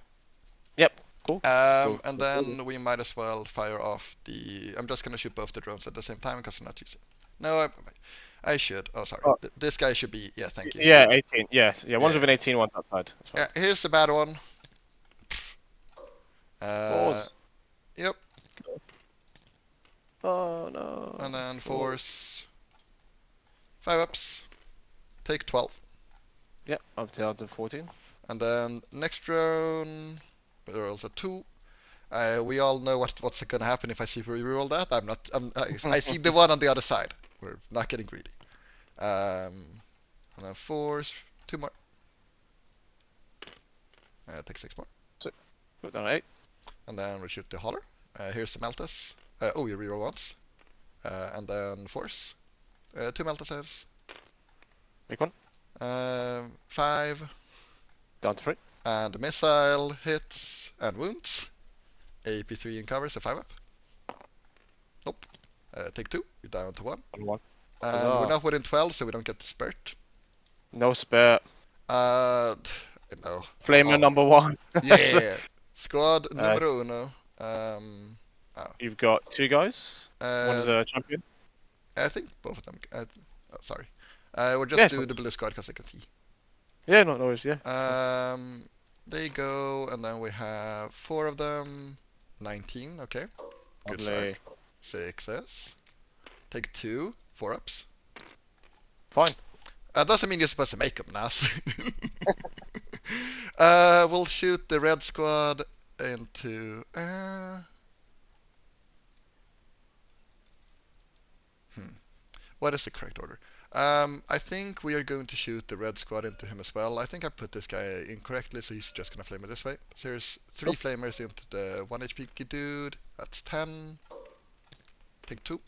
Yep. Cool. And then we might as well fire off the. I'm just gonna shoot both the drones at the same time because I'm not using. No, I should. Oh, sorry. Oh. This guy should be. Yeah, thank you. Yeah, 18. Yes. Yeah, one's Yeah. with an 18, one's outside. Yeah, here's the bad one. Pause. Yep. Oh no. And then force 5 ups. Take 12. Yep, up to 14. And then next drone. There are also 2. We all know what's gonna happen if I see reroll that. I see the one on the other side. We're not getting greedy. And then force 2 more. Take 6 more. Put down 8. And then we shoot the hauler. Here's the Meltas. Oh, you reroll once. And then force. 2 Melta saves. Make one. 5. Down to 3. And the missile hits and wounds. AP3 and covers, a 5 up. Nope. Take 2. You're down to 1. On 1. And we're not within 12, so we don't get the spurt. No spare. No. Flamer number 1. Yeah. Squad numero uno. You've got 2 guys. One's a champion. I think both of them. Sorry. We'll just do the blue squad because I can see. Yeah, no worries, yeah. They go, and then we have 4 of them. 19, okay. Good start. 6s. Take 2, 4 ups. Fine. Doesn't mean you're supposed to make them, Nas. We'll shoot the red squad into. What is the correct order? I think we are going to shoot the red squad into him as well. I think I put this guy incorrectly, so he's just gonna flame it this way. So there's 3 flamers into the 1 HP dude. That's 10. Take 2.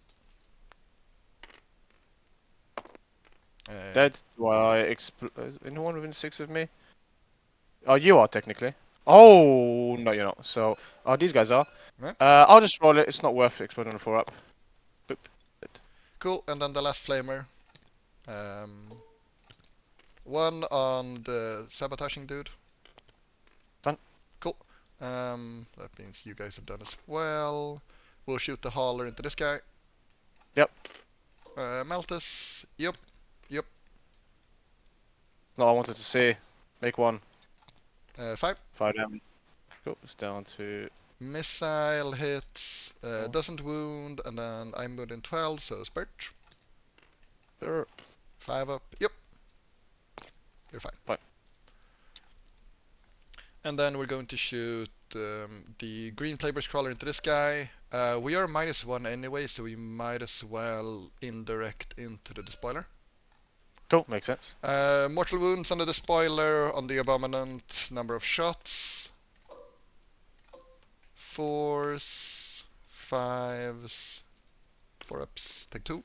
Dead. Do I anyone within 6 of me? Oh, you are technically. Oh no, you're not. So, these guys are. Yeah. I'll just roll it. It's not worth exploding on a 4 up. Boop. Cool. And then the last flamer. 1 on the sabotaging dude. Fun. Cool. That means you guys have done as well. We'll shoot the hauler into this guy. Yep. Meltas. Yep. No, I wanted to see. Make 1. 5. 5 damage. Cool. It's down to. Missile hits. Doesn't wound, and then I'm within 12, so spurt. Sure. 5 up. Yep. You're fine. Fine. And then we're going to shoot the green Plagueburst Crawler into this guy. We are -1 anyway, so we might as well indirect into the despoiler. Cool, makes sense. Mortal wounds on the despoiler, on the abominant, number of shots. 4s, 5s, 4 ups, take 2.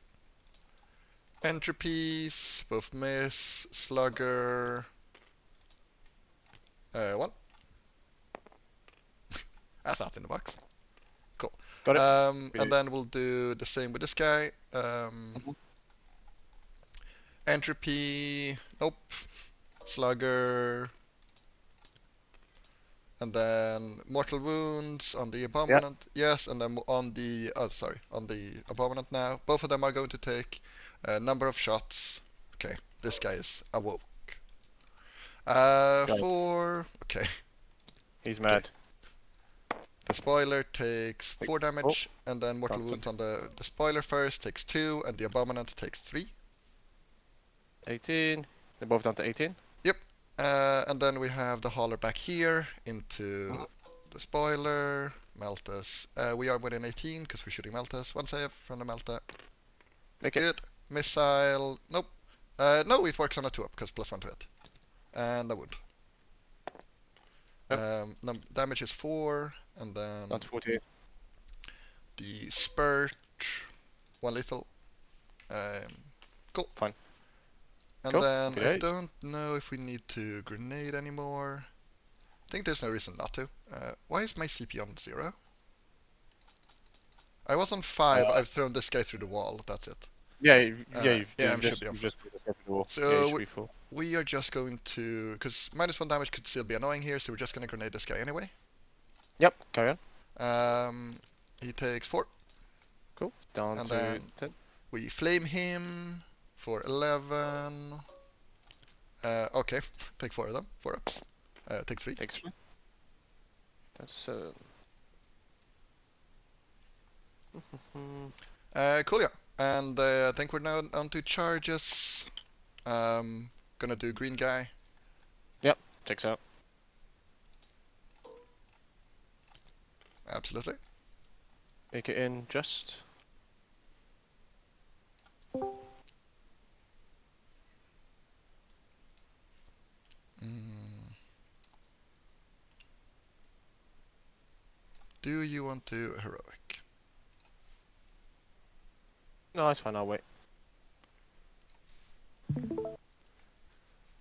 Entropies, both miss, slugger. 1. That's not in the box. Cool. Got it. And then we'll do the same with this guy. Entropy, nope. Slugger. And then mortal wounds on the abominant. Yes, and then on the on the abominant now. Both of them are going to take a number of shots. Okay, this guy is awoke. 4. Okay. He's mad. The spoiler takes 4 damage, and then mortal wounds on the spoiler first takes 2, and the abominant takes 3. 18. They're both down to 18. Yep. And then we have the hauler back here into the spoiler. Meltas. We are within 18 because we're shooting Meltas. 1 save from the Melta. Make it. Good. Missile. Nope. No, it works on a 2 up because +1 to hit. And a wound. Yep. Damage is 4, and then Down to 48. the spurt, 1 lethal. Cool. Fine. And Cool. then Okay. I don't know if we need to grenade anymore. I think there's no reason not to. Why is my CP on 0? I was on 5, I've thrown this guy through the wall, that's it. Yeah, Yeah, I should be on you've just yeah, So you should be full. we are just going to, because -1 damage could still be annoying here, so we're just going to grenade this guy anyway. Yep, carry on. He takes 4. Cool. Down and to then 10. We flame him for 11. Okay, take 4 of them, 4 ups. Take 3. Takes 3. That's 7. Cool, yeah. And I think we're now on to charges. Gonna do green guy. Yep, takes out. Absolutely. Make it in just. Do you want to heroic? No, it's fine, I'll wait.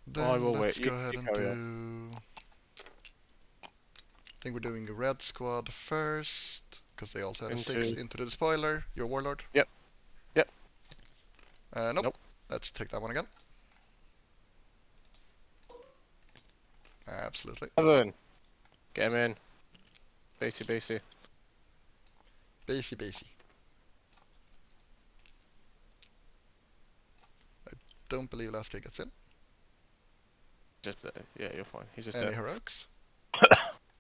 Then I will let's wait. go You ahead and carry do... I think we're doing a red squad first, because they also had a 6 into the spoiler. Your Warlord? Yep. Yep. Nope. Let's take that one again. Absolutely. 7. Get him in. Basey. Basey. I don't believe last guy gets in. Just yeah, you're fine. He's just Any dead. heroics?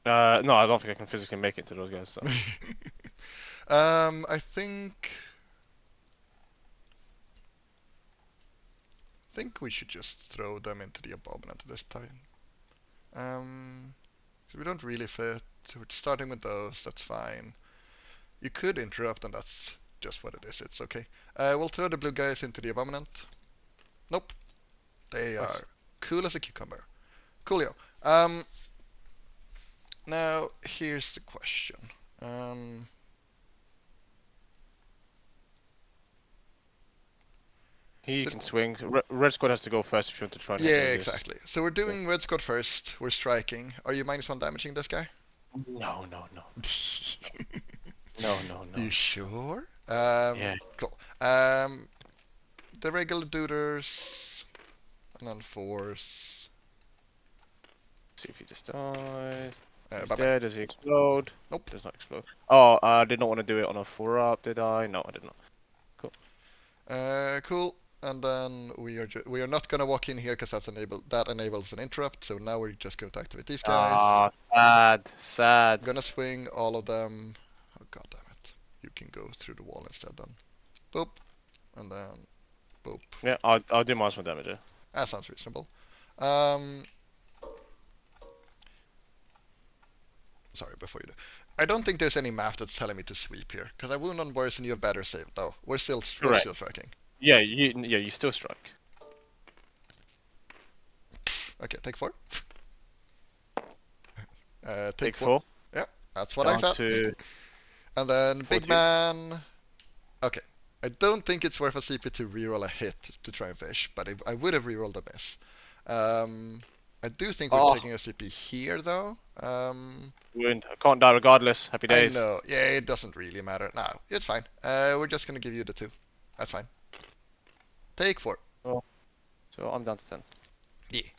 No, I don't think I can physically make it to those guys. So. I think we should just throw them into the Abominant at this time. We don't really fit. So we're starting with those. That's fine. You could interrupt, and that's just what it is. It's okay. We'll throw the blue guys into the Abominant. Nope. They are cool as a cucumber. Coolio. Now here's the question. He can swing. Red squad has to go first if you want to try and Yeah, exactly. So we're doing red squad first. We're striking. Are you -1 damaging this guy? No. No. You sure? Yeah. Cool. The regular duders, and then force. See if he just died. He's Bye-bye. dead. Does he explode? Nope. Does not explode. Oh, I did not want to do it on a 4-up, did I? No, I did not. Cool. Cool. And then we are not gonna walk in here because that enables an interrupt. So now we're just going to activate these guys. Ah, sad. I'm gonna swing all of them. Oh god damn it! You can go through the wall instead then. Boop, and then boop. Yeah, I'll do -1 damage. Yeah. That sounds reasonable. Sorry, before you do. I don't think there's any map that's telling me to sweep here, because I wound on worse and you have better save. No, we're still striking. Yeah, you still strike. Okay, take 4. Take 4. Yeah, that's what I said. And then 14. big man. Okay, I don't think it's worth a CP to reroll a hit to try and fish, but I would have rerolled a miss. I do think we're taking a CP here, though. Wound. I can't die regardless. Happy days. I know. Yeah, it doesn't really matter. No, it's fine. We're just gonna give you the 2. That's fine. Take 4. Oh. So I'm down to 10. Yeah.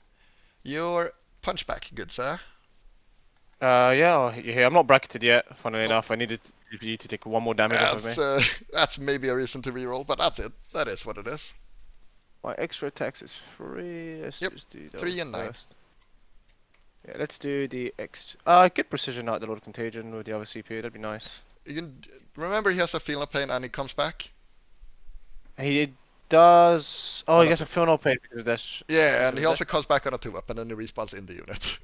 Your punchback, good sir. Yeah, I'm not bracketed yet, funnily enough. I needed you to take 1 more damage off of me. That's maybe a reason to reroll, but that's it. That is what it is. My extra attacks is 3. Let's just do those 3 and 9. first. Yeah, let's do the extra. Good precision out the Lord of Contagion with the other CP. That'd be nice. You can remember he has a feel no pain and he comes back. He does. Oh, he gets a feel no pain because that's. Yeah, and he also comes back on a 2-up and then he respawns in the unit.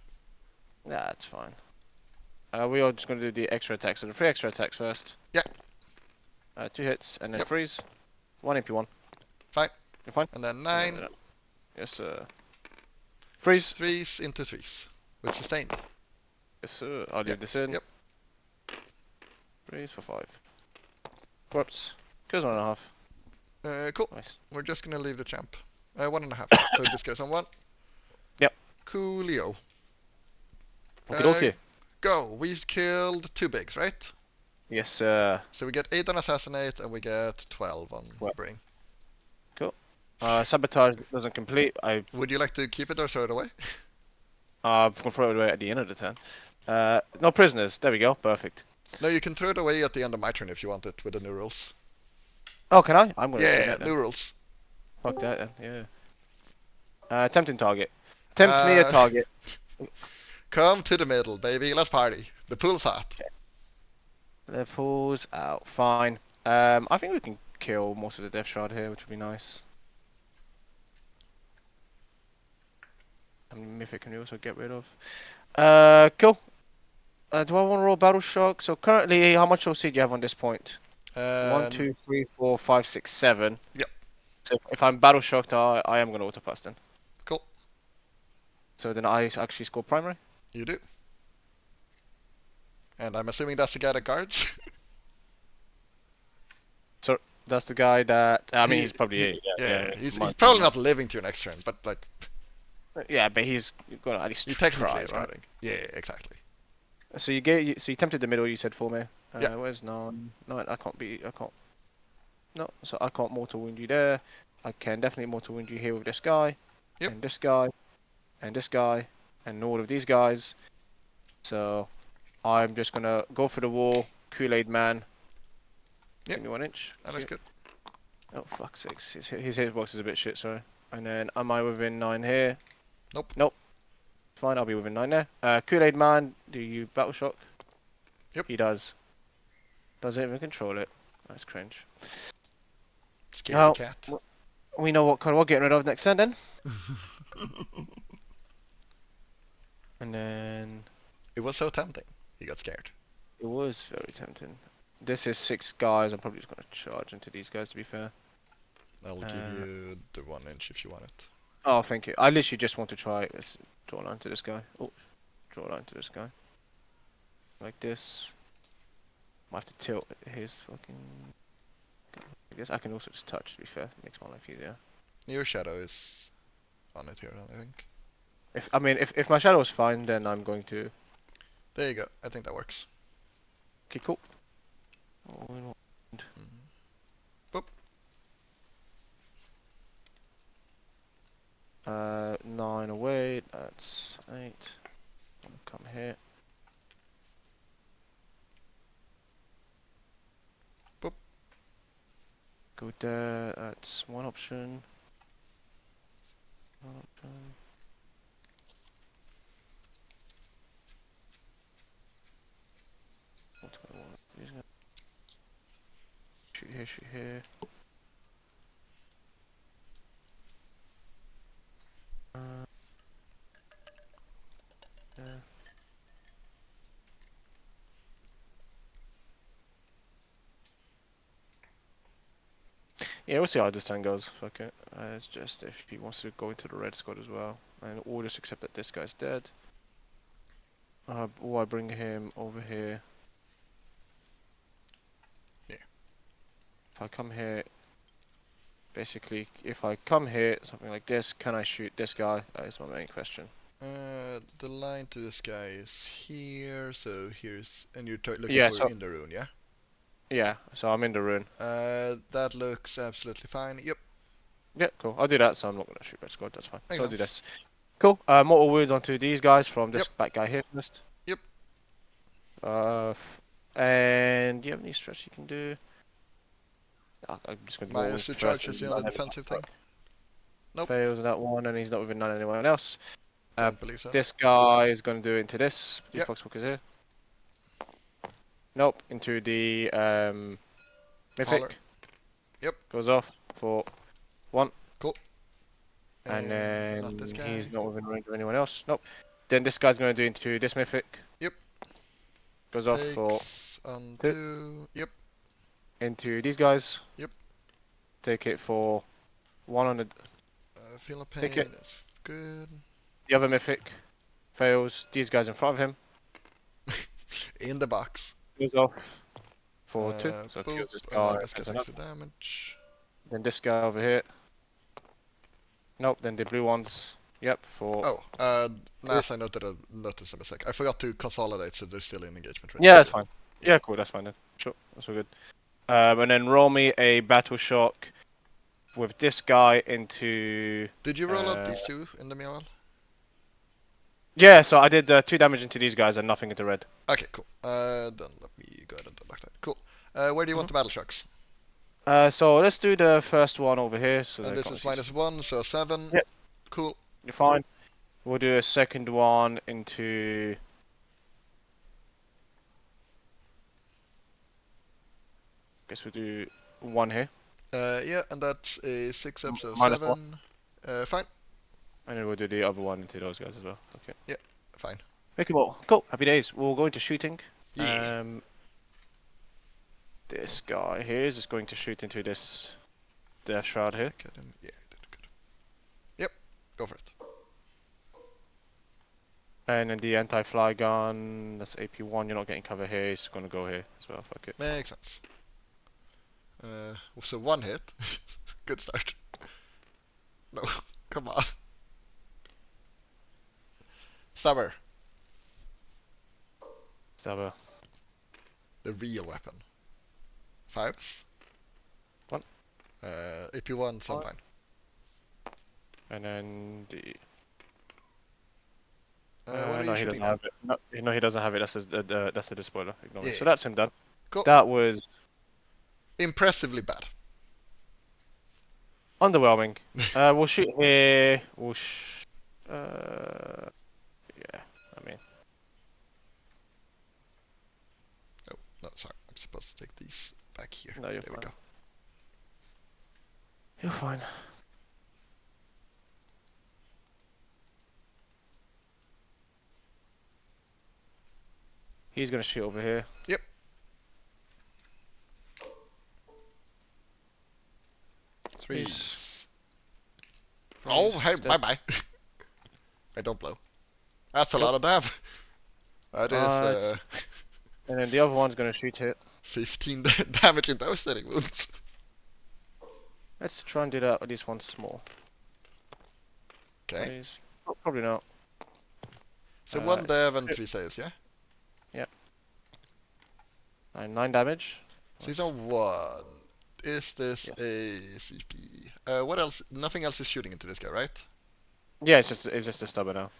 Yeah, that's fine. We are just gonna do the extra attacks. So the 3 extra attacks first. Yeah. 2 hits and then freeze. 1 MP1. Fine. You're fine. And then 9. Yes, sir. Freeze. 3s into 3s with sustain. Yes, sir. I'll leave this in. Yep. Freeze for 5. Whoops. Goes 1.5. Cool. Nice. We're just gonna leave the champ. 1.5. So this goes on 1. Yep. Coolio. Okie dokie. Go. We killed 2 bigs, right? Yes, sir. So we get 8 on assassinate and we get 12 on Well. bring. Cool. Sabotage doesn't complete. Would you like to keep it or throw it away? I'm gonna throw it away at the end of the turn. No prisoners. There we go. Perfect. No, you can throw it away at the end of my turn if you want it with the new rules. Oh, can I? I'm gonna do Yeah, that then. new rules. Fuck that then. Yeah. Tempting target. Tempt me a target. Come to the middle, baby. Let's party. The pool's hot. Okay. The pool's out. Fine. I think we can kill most of the Deathshroud here, which would be nice. And Mythic can we also get rid of. Cool. Do I want to roll Battle Shock? So currently, how much OC do you have on this point? 1, 2, 3, 4, 5, 6, 7. Yep. So if I'm Battle Shocked, I am going to auto-pass then. Cool. So then I actually score primary? You do. And I'm assuming that's the guy that guards? So that's the guy that... I mean, he's probably... He's probably not living to your next turn, but like... Yeah, but he's going to at least he technically try, is right? guarding. Yeah, exactly. So you tempted the middle, you said for me. Yeah. Where's 9? 9, I can't... No, so I can't mortal wound you there. I can definitely mortal wound you here with this guy. Yep. And this guy. And this guy. And all of these guys. So I'm just gonna go for the wall. Kool-Aid man. Yep. Give me 1 inch. That looks good. Oh, fuck's sakes. His hitbox is a bit shit, sorry. And then am I within 9 here? Nope. Nope. Fine, I'll be within 9 there. Kool-Aid man, do you battle shock? Yep. He does. Doesn't even control it. That's cringe. Scary cat. We know what card we're getting rid of next turn then. And then... It was so tempting. He got scared. It was very tempting. This is 6 guys. I'm probably just going to charge into these guys, to be fair. I'll give you the 1 inch if you want it. Oh, thank you. I literally just want to try draw a line to this guy. Oh, draw a line to this guy. Like this. Might have to tilt his fucking... I guess I can also just touch, to be fair. Makes my life easier. Your shadow is on it here, I think. If my shadow is fine, then I'm going to... There you go. I think that works. Okay, cool. Oh, we want... Boop. 9 away, that's 8. I'll come here. Boop. Go there, that's 1 option. 1 option. What do I want? Shoot here, shoot here. Yeah. Yeah, we'll see how this turn goes. Fuck it. It's just if he wants to go into the red squad as well. Or just accept that this guy's dead. Or I bring him over here. Yeah. If I come here... Basically, if I come here, something like this, can I shoot this guy? That is my main question. The line to this guy is here, so here's... And you're looking for in the rune, yeah? Yeah, so I'm in the rune. That looks absolutely fine. Yep. Yeah, cool. I'll do that, so I'm not going to shoot red squad, that's fine. Makes so I'll do sense. this. Cool. Mortal wounds onto these guys from this back guy here first. Yep. And do you have any stress you can do? I'm just going to Minus 2 charges the only defensive thing. Nope. Fails on that one, and he's not within 9 anyone else. Don't believe so. This guy is going to do it into this. These Poxwalkers here. Nope, into the Mythic. Hauler. Yep. Goes off for 1. Cool. And then not this guy. he's not within range of anyone else. Nope. Then this guy's going to do into this Mythic. Yep. Goes off for on 2. Yep. Into these guys. Yep. Take it for 1 on the... Feel no pain. Take it. That's good. The other Mythic fails. These guys in front of him. In the box. Goes off for 2. So it Boop, kills this and guy. then this guy There's takes another. the damage. Then this guy over here. Nope, then the blue ones. Yep, for... Oh, Mass, I noticed a mistake. I forgot to consolidate, so they're still in engagement range. Yeah, that's fine. Yeah. Yeah, cool, that's fine then. Sure, that's all good. And then roll me a Battle Shock with this guy into... Did you roll out these two in the meanwhile? Yeah, so I did 2 damage into these guys and nothing into red. Okay, cool. Then let me go ahead and unlock that. Cool. Where do you want the battle shocks? So let's do the first one over here. So And this is -1, so 7. Yep. Cool. You're fine. We'll do a second one into... Guess we'll do 1 here. Yeah, and that's a 6 up, so -1. 7. Fine. And then we'll do the other one into those guys as well. Okay. Yeah, fine. Make it more. Cool. Happy days. We'll go into shooting. Yeah. This guy here is just going to shoot into this Deathshroud here. Get him. Yeah, he did good. Yep, go for it. And then the anti-fly gun, that's AP1, you're not getting cover here, he's gonna go here as well, fuck it. Makes sense. So 1 hit. Good start. No, come on. Stubber. Stabber. The real weapon. 5s. 1. AP1, some fine. And then the... What are no, you he shooting doesn't have it. No, he doesn't have it. That's the spoiler. Ignore it. Yeah. So that's him done. Cool. That was Impressively bad. underwhelming. We'll shoot here. Yeah, I mean. Oh, no, sorry. I'm supposed to take these back here. No, you're there we fine. go. You're fine. He's gonna shoot over here. Yep. Threes. Oh, hey, bye-bye. I don't blow. That's a lot of dab. That is And then the other one's gonna shoot here. 15 damage in devastating wounds. Let's try and do that. At least one small. Okay. Please. Oh, probably not. So 1 dev and 3 saves, yeah? Yep. 9 damage. So he's on 1. Is this a CP? What else? Nothing else is shooting into this guy, right? Yeah, it's just a stubber now.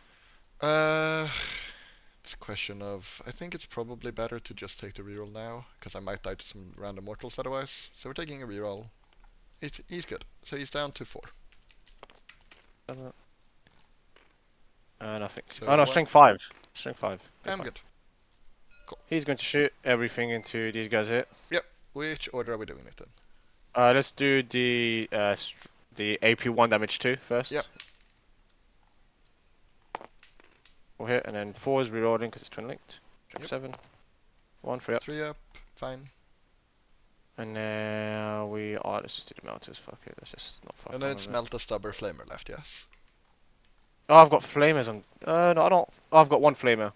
It's a question of... I think it's probably better to just take the reroll now, because I might die to some random mortals otherwise. So we're taking a reroll. He's good. So he's down to 4. Nothing. So oh no, one- strength 5. Strength 5. I'm good. Cool. He's going to shoot everything into these guys here. Yep. Which order are we doing it in? Let's do the AP1 damage 2 first. Yep. 4 hit, and then 4 is reloading because it's twin linked. Yep. 7. 1 3 up. 3 up. Fine. And now we are. Let's just do the melters. Fuck it. Let's just not fuck. And then it's Melt a Stubber Flamer left, yes. Oh, I've got flamers on. No, I don't. Oh, I've got 1 flamer.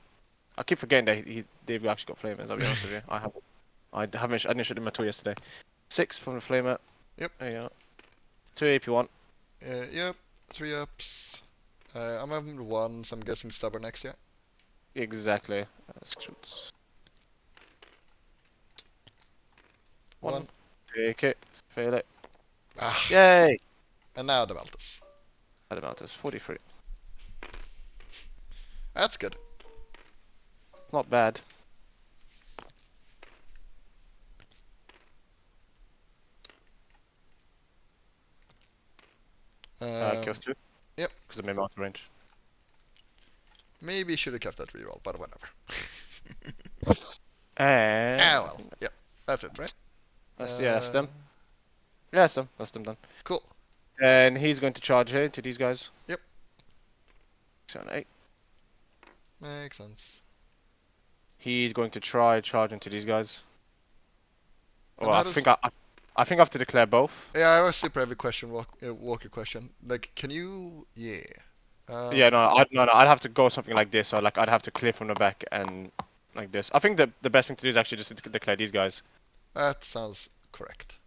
I keep forgetting that they've actually got flamers. I'll be honest with you. I haven't. I didn't shoot them at all yesterday. 6 from the flamer. Yep. There you go. 2 AP1. Yep. 3 ups. I'm having 1, so I'm guessing Stubber next, yeah? Exactly. 6 shoots. 1. Take it. Fail it. Ah. Yay! And now the Meltus. At about this 43. That's good. Not bad. Kills 2. Yep. Because of my mountain range. Maybe should have kept that reroll, but whatever. And... Well. Yep. That's it, right? Yeah, that's them. Yeah, that's them. That's them done. Cool. And he's going to charge here to these guys. Yep. 7, 8. Makes sense. He's going to try charge into these guys. And Well, how I think I have to declare both. Yeah, I have a super heavy question, Walker question. Like, can you... Yeah. Yeah, no, I'd have to go something like this, or like I'd have to clear from the back and like this. I think the best thing to do is actually just to declare these guys. That sounds correct.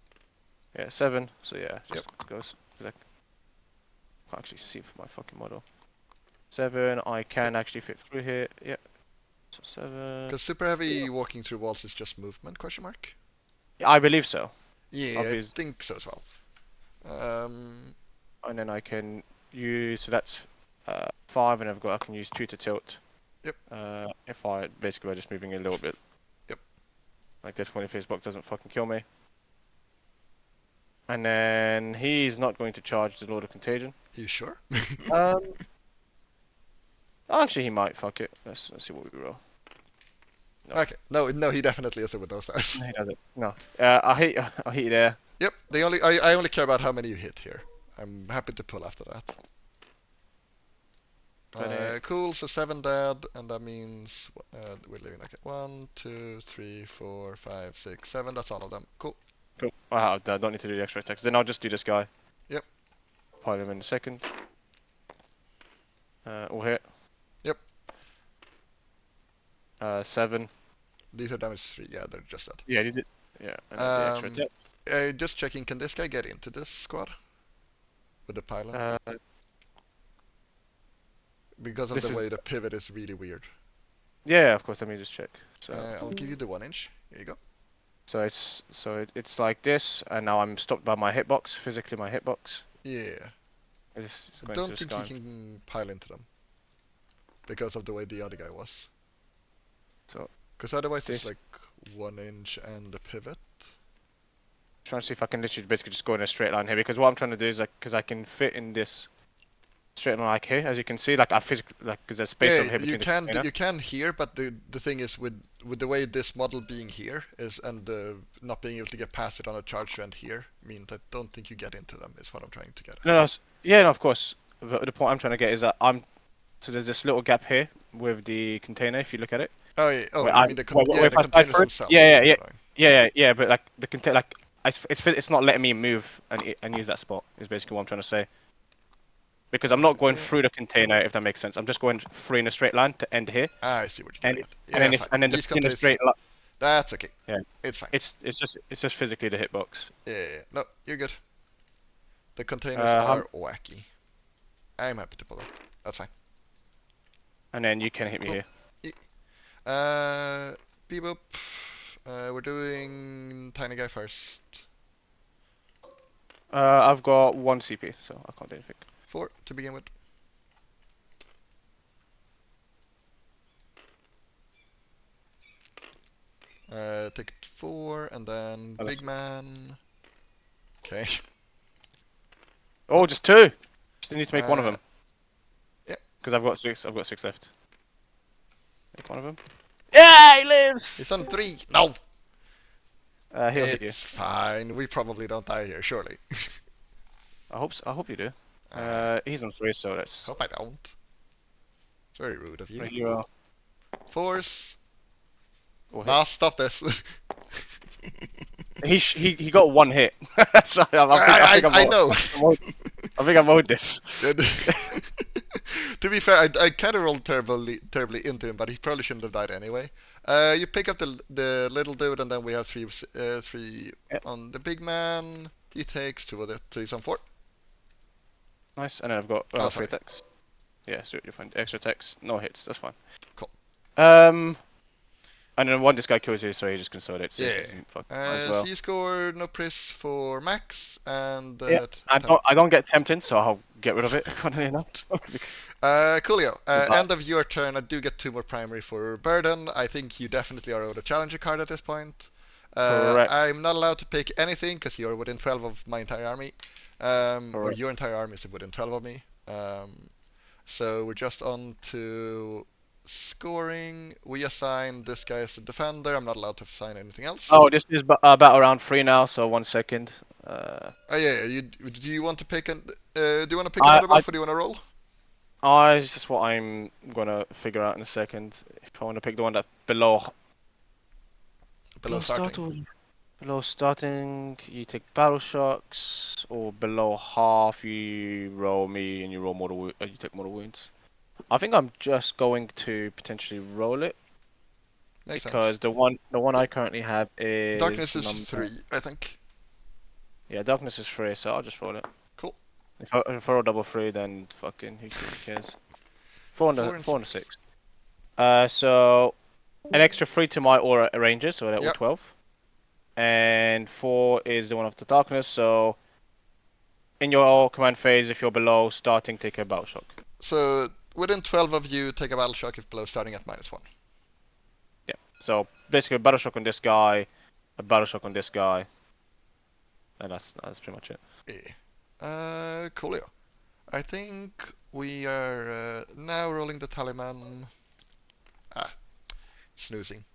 Yeah, 7. So yeah, Yep. just goes. Like, can't actually see for my fucking model. 7. I can actually fit through here. Yeah. So 7. Because super heavy walking through walls is just movement? Question mark. Yeah, I believe so. Yeah, I think so as well. And then I can use, so that's 5, and I can use 2 to tilt. Yep. If I basically by just moving a little bit. Yep. Like this one, if his block doesn't fucking kill me. And then he's not going to charge the Lord of Contagion. You sure? Actually, he might. Fuck it. Let's see what we roll. No. Okay. No, he definitely isn't with those dice. No, he doesn't. No. I hit you there. Yep. I only care about how many you hit here. I'm happy to pull after that. Cool. So 7 dead, and that means we're leaving like 1, 2, 3, 4, 5, 6, 7. That's all of them. Cool. Cool. I don't need to do the extra attacks. Then I'll just do this guy. Yep. Pile him in a second. All hit. Yep. 7. These are damage 3. Yeah, they're just dead. Yeah, you did. Yeah. And the extra attack. Just checking. Can this guy get into this squad with the pylon? Because of the way the pivot is really weird. Yeah, of course. Let me just check. So I'll give you the 1 inch. Here you go. So it's like this, and now I'm stopped by my hitbox. Physically, my hitbox. Yeah. I don't think he can pile into them because of the way the other guy was. So. Because otherwise it's like 1 inch and the pivot. Trying to see if I can literally basically just go in a straight line here, because what I'm trying to do is like, because I can fit in this straight line like here, as you can see, like I physically, like, because there's space over here between you can here, but the thing is with the way this model being here is, and not being able to get past it on a charge trend here, means I don't think you get into them, is what I'm trying to get at. No, no, of course. The point I'm trying to get is that so there's this little gap here with the container, if you look at it. Oh yeah, I mean the containers themselves. Yeah, but like the container, like it's not letting me move and use that spot, is basically what I'm trying to say. Because I'm not going through the container, if that makes sense. I'm just going through in a straight line to end here. I see what you're doing. And then in a straight line. That's okay. Yeah, it's fine. It's just physically the hitbox. Yeah. No, you're good. The containers are wacky. I'm happy to pull them. That's fine. And then you can hit me here. Bebop. We're doing tiny guy first. I've got 1 CP, so I can't do anything. 4 to begin with. Take 4 and then big man. Okay. Oh, just 2. Just need to make 1 of them. Yeah. Because I've got 6. I've got 6 left. Make 1 of them. Yeah, he lives. He's on 3. No. He'll hit you. It's fine. We probably don't die here, surely. I hope you do. He's on 3, so that's. Hope I don't. It's very rude of you. You are. Force. Oh, nah, stop this. He got 1 hit. So I know. I think I'm owed this. To be fair, I kind of rolled terribly into him, but he probably shouldn't have died anyway. You pick up the little dude, and then we have 3 on the big man. He takes 2 of it, so he's on 4. Nice, and then I've got 3 attacks. Yeah, so you're fine. Extra attacks, no hits. That's fine. Cool. And then when this guy kills you, so he just consolidates. So so you score no pris for max, and I don't get tempting, so I'll get rid of it. Funnily enough. Coolio. End of your turn. I do get 2 more primary for burden. I think you definitely are owed a challenger card at this point. Correct. I'm not allowed to pick anything because you're within 12 of my entire army, or your entire army is within 12 of me. So we're just on to scoring. We assign this guy as a defender. I'm not allowed to assign anything else. Oh, this is about around 3 now. So 1 second. Oh yeah. Do you want to pick another buff, or do you want to roll? It's just what I'm gonna figure out in a second. If I want to pick the one that's below starting. Below starting, you take battle shocks, or below half, you roll me and you roll mortal. You take mortal wounds. I think I'm just going to potentially roll it. Makes because sense. the one I currently have is Darkness is number 3, I think. yeah, darkness is 3, so I'll just roll it. Cool. If I roll double 3, then fucking who cares? 4 4 and and 6. 6. So an extra 3 to my aura ranges, so that will Yep. 12. And 4 is the one of the darkness, so in your command phase, if you're below starting, take a battle shock. So within 12 of you, take a battle shock if below starting at -1. Yeah. So basically, a battle shock on this guy, a battle shock on this guy, and that's pretty much it. Yeah. Coolio. I think we are now rolling the Tallyman. Snoozing.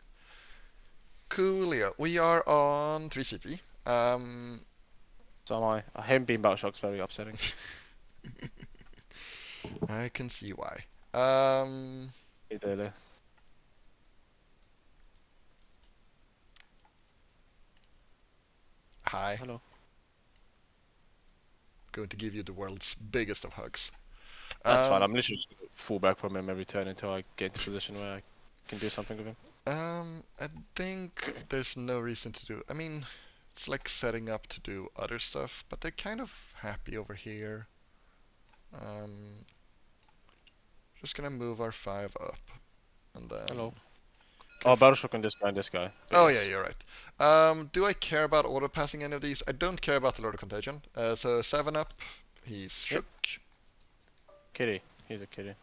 Coolio. We are on 3 CP. So am I. Him being battle shock's very upsetting. I can see why. Either. Hi. Hello. Going to give you the world's biggest of hugs. That's fine. I'm literally just gonna fall back from him every turn until I get into a position where I can do something with him. I think there's no reason to do. I mean, it's like setting up to do other stuff, but they're kind of happy over here. Just gonna move our 5 up, and then. Hello. Oh, battle shock on this guy and this guy. Oh yeah, you're right. Do I care about auto passing any of these? I don't care about the Lord of Contagion. So 7 up, he's shook. Kitty. He's a kitty.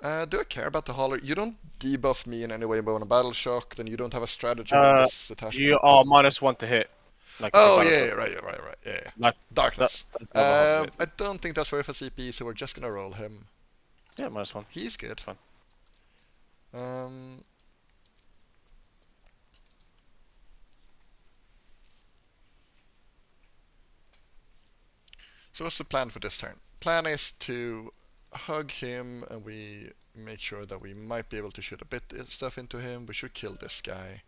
Do I care about the hauler? You don't debuff me in any way by on a battle shock, then you don't have a strategy with this attachment. You are -1 to hit. Like Oh yeah, right, yeah. Like, Darkness. that's not I don't think that's worth a CP, so we're just gonna roll him. Yeah, -1. He's good. Fine. So what's the plan for this turn? Plan is to hug him, and we make sure that we might be able to shoot a bit stuff into him. We should kill this guy,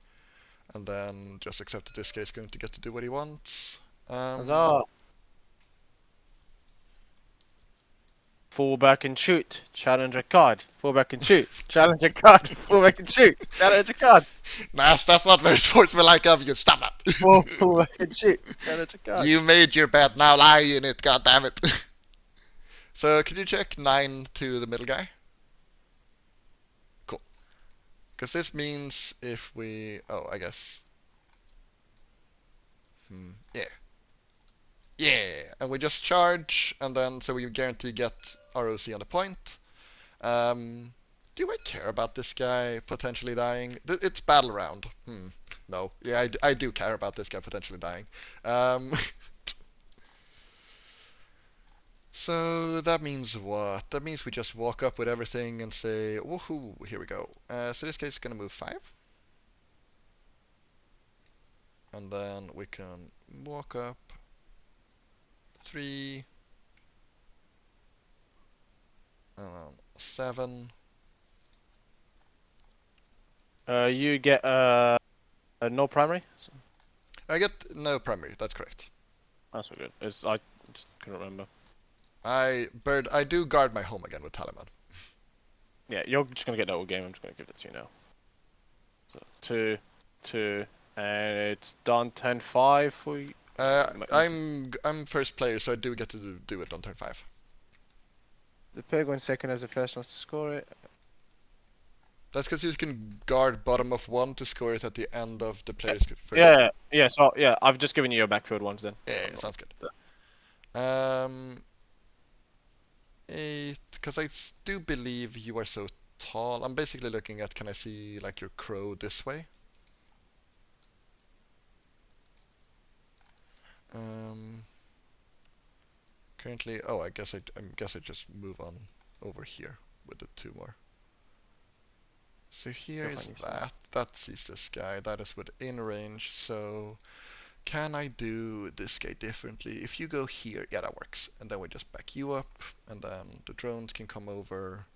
and then just accept that this guy is going to get to do what he wants. Huzzah! Fall back and shoot. Challenge a card. Fall back and shoot. Challenge a card. Fall back and shoot. Challenge a card. That's not very sportsmanlike of you. Stop that. Fall back and shoot. Challenge a card. You made your bet. Now lie in it. God damn it. So can you check 9 to the middle guy? Cool. Because this means if we... Oh, I guess... Yeah. Yeah, and we just charge, and then so we guarantee get ROC on the point. Do I care about this guy potentially dying? It's battle round. No. Yeah, I do care about this guy potentially dying. So that means what? That means we just walk up with everything and say, woohoo, here we go. So this guy's gonna move 5. And then we can walk up 3, 7. You get no primary. I get no primary. That's correct. That's not good. I just couldn't remember. I do guard my home again with Tallyman. Yeah, you're just gonna get that all game. I'm just gonna give it to you now. So 2, 2, and it's done 10-5 for you. I'm first player, so I do get to do it on turn 5. The player going second as the first wants to score it. That's because you can guard bottom of 1 to score it at the end of the player's first. Yeah. So yeah, I've just given you your backfield ones then. Yeah, sounds good. 8, because I do believe you are so tall. I'm basically looking at, can I see like your crow this way? Currently, oh, I guess I just move on over here with the 2 more. So here is that. That sees this guy. That is within range. So can I do this guy differently? If you go here, yeah, that works. And then we just back you up, and then the drones can come over.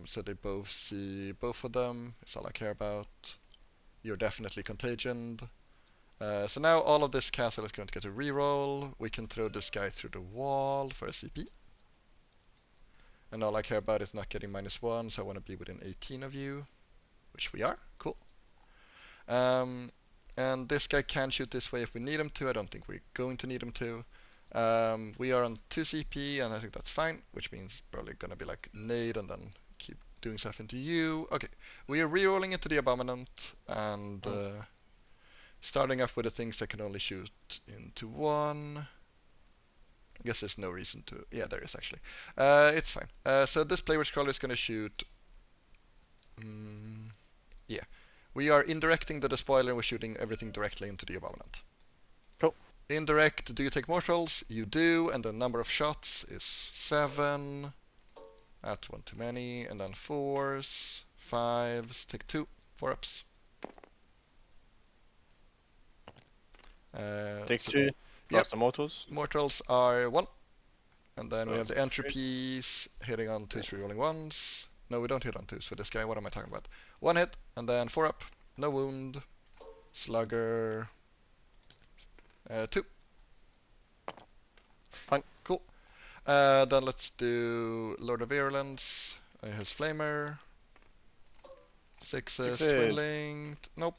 So they both see both of them. It's all I care about. You're definitely contagioned. So now all of this castle is going to get a reroll. We can throw this guy through the wall for a CP. And all I care about is not getting -1, so I want to be within 18 of you. which we are. Cool. And this guy can shoot this way if we need him to. I don't think we're going to need him to. We are on 2 CP, and I think that's fine, which means probably gonna be like nade and then keep doing stuff into you. Okay, we are re-rolling into the Abominant and starting off with the things that can only shoot into 1. I guess there's no reason to. Yeah, there is actually. It's fine. So this Plagueburst Crawler is gonna shoot. Yeah. We are indirecting the despoiler and we're shooting everything directly into the Abominant. Cool. Indirect, do you take mortals? You do, and the number of shots is 7. That's 1 too many, and then 4s, 5s, take 2, 4-ups. Take so 2, plus the mortals. Mortals are 1. And then we have the entropies hitting on 2s, rerolling 1s. No, we don't hit on 2s with this guy. What am I talking about? 1 hit, and then 4-up. No wound. Slugger. 2. Fine. Cool. Then let's do Lord of Virulence. His Flamer. 6s, twin linked. Nope.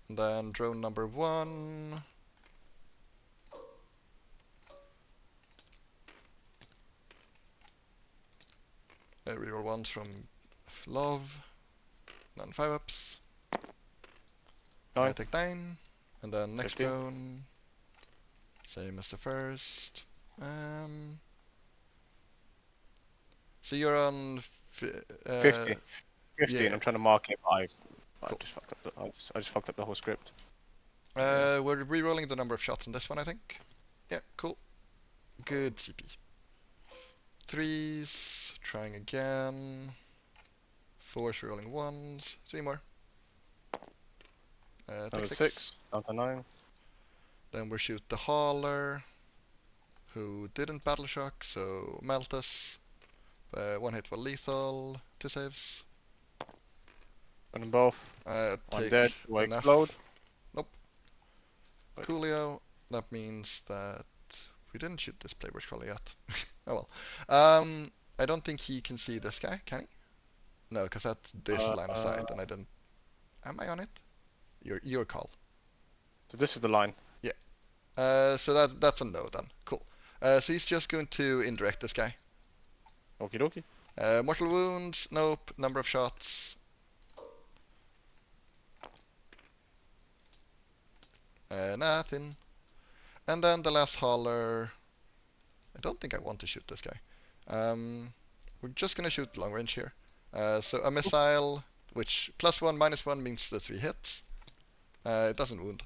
And then drone number 1. Reroll 1s from Love. And then 5-ups. I take 9. And then next 15. drone. Same as the first. So you're on 50. 15. yeah. I'm trying to mark it. I Cool. just fucked up. I just fucked up the whole script. We're re-rolling the number of shots on this one, I think. Yeah, cool. Good CP. 3s, trying again. 4s, re-rolling 1s. 3 more. Take 6. Down to 9. Then we shoot the hauler, who didn't battle shock, so melt us. 1 hit while lethal. 2 saves. And them both. Take I'm dead. Do I enough. explode? Nope. Good. Coolio. That means that we didn't shoot this Plagueburst Crawler yet. Oh well. I don't think he can see this guy, can he? No, because that's this line of sight, and I didn't. Am I on it? Your call. So this is the line. Yeah. So that's a no then. Cool. So he's just going to indirect this guy. Okie dokie. Mortal wounds. Nope. Number of shots. Nothing. And then the last hauler. I don't think I want to shoot this guy. We're just gonna shoot long range here. So a missile, which +1, -1 means the 3 hits. It doesn't wound.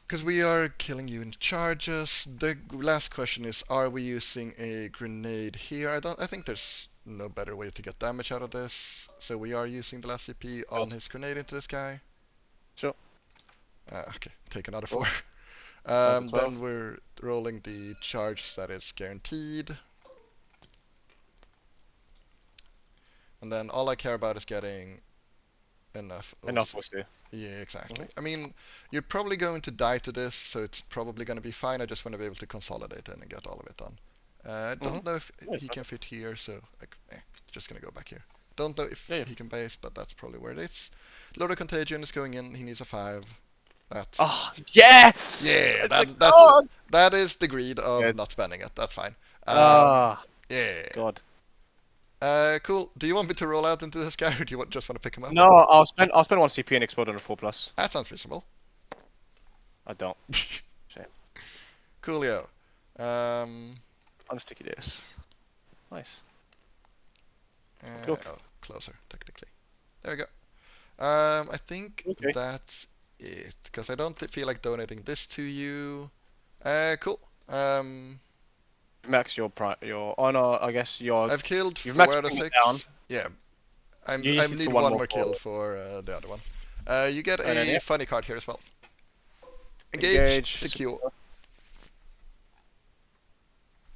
Because we are killing you in charges. The last question is, are we using a grenade here? I think there's no better way to get damage out of this. So we are using the last CP on his grenade into this guy. Sure. Okay, take another 4. Down to 12. Then we're rolling the charge that is guaranteed. And then all I care about is getting enough. Enough was there. Yeah, exactly. I mean, you're probably going to die to this, so it's probably going to be fine. I just want to be able to consolidate it and get all of it done. I don't know if he can fit here, so like, just going to go back here. Don't know if he can base, but that's probably where it is. Load of Contagion is going in. He needs a 5. That's. Oh, yes! Yeah, that is the greed of not spending it. That's fine. Yeah. God. Cool. Do you want me to roll out into this guy, or do you just want to pick him up? No, I'll spend 1 CP and explode on a 4+. That sounds reasonable. I don't. Shame. Coolio. Unsticky this. Nice. Oh, closer, technically. There we go. I think that's it, because I don't feel like donating this to you. Cool. Max your honor, I guess your. I've killed you've 4 out of 6. Down. Yeah. I need need one more kill for the other one. You get a funny card here as well. Engage, secure.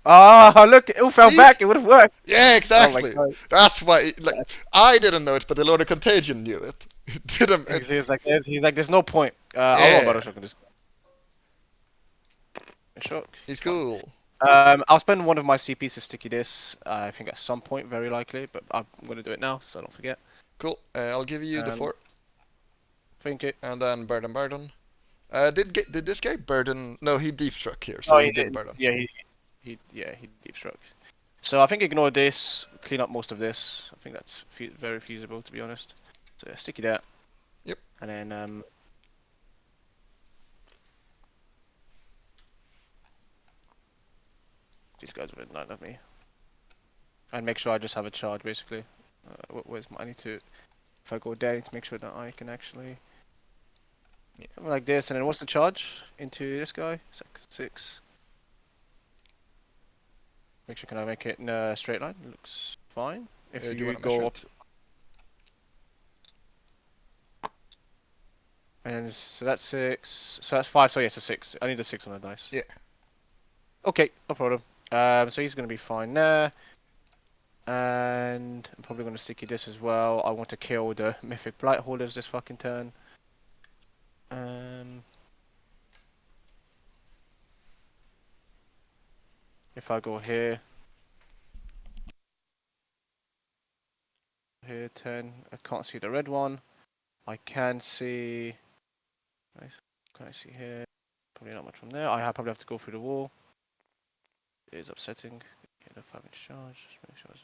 Ah, look, it all fell back. It would have worked. Yeah, exactly. Oh, that's why. Like, I didn't know it, but the Lord of Contagion knew it. He's like, there's no point. I'll roll battle shock on this. Shock. He's cool. I'll spend 1 of my CPs to sticky this. I think at some point, very likely, but I'm gonna do it now, so I don't forget. Cool. I'll give you the 4. Thank you. And then burden. Did this guy burden? No, he deep struck here, so Oh, he he didn't did. burden. Yeah, he deep struck. So I think ignore this, clean up most of this. I think that's very feasible, to be honest. So yeah, sticky that. Yep. And then these guys are in line of me. And make sure I just have a charge, basically. Where's my? I need to. If I go there, I need to make sure that I can actually. Yeah. Something like this, and then what's the charge into this guy? 6. Make sure can I make it in a straight line? It looks fine. If Do you you want to measure go up, it? and so that's 6. So that's 5. So yeah, it's a 6. I need a 6 on the dice. Yeah. Okay, no problem. So he's gonna be fine there. And I'm probably gonna sticky this as well. I want to kill the Myphitic Blight-haulers this fucking turn. If I go here, 10. I can't see the red one. I can see. Nice. Can I see here? Probably not much from there. Probably have to go through the wall. It is upsetting. Get the 5-inch charge. Just make sure it's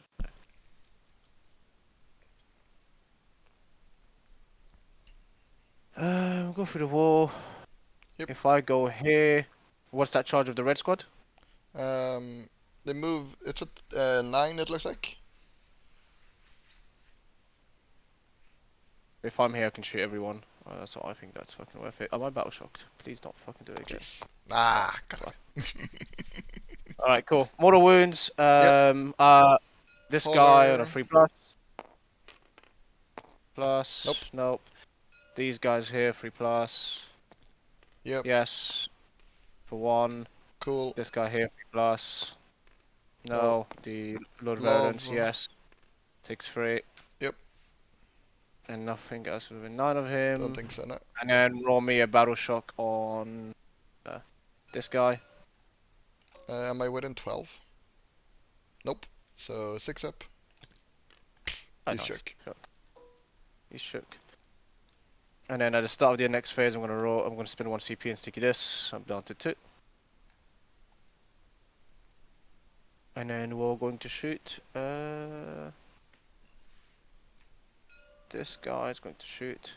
go through the wall. Yep. If I go here, what's that charge of the red squad? They move. It's at 9. It looks like. If I'm here, I can shoot everyone. So I think that's fucking worth it. Am I battle shocked? Please don't fucking do it again. Jeez. Ah, got it. Alright, cool. Mortal wounds. This guy on a 3+. Plus. Nope. Nope. These guys here, 3+. Yep. Yes. For 1. Cool. This guy here, 3+. No. The Lord of Love. Virulence, yes. Takes 3. Yep. And nothing else within 9 of him. Don't think so, no. And then roll me a battle shock on this guy. Am I within 12? Nope. So 6 up. He's Nice. shook. He's shook. And then at the start of the next phase, I'm gonna spend 1 CP and sticky this. I'm down to 2. And then we're going to shoot. This guy is going to shoot.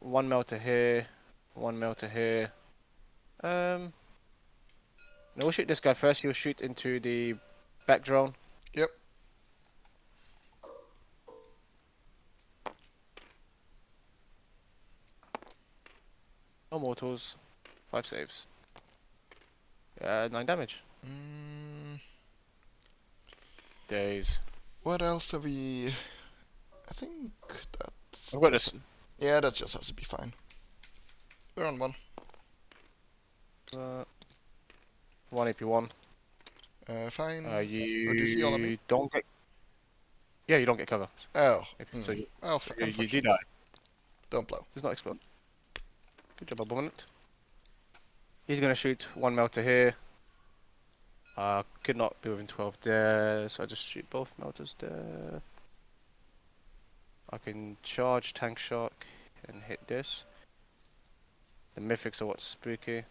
1 melter here. 1 melter here. No, we'll shoot this guy first. He'll shoot into the back drone. Yep. No mortals. 5 saves. 9 damage. Days. What else have we? I think that's. I've got this. Yeah, that just has to be fine. We're on 1. 1 AP1. Fine. You Or do you see all of me? don't get. Yeah, you don't get cover. Oh. So you, Oh, you do unfortunate. die. Don't blow. Does not explode. Good job, Opponent. He's gonna shoot 1 melter here. Could not be within 12 there, so I just shoot both melters there. I can charge tank shock and hit this. The mythics are what's spooky.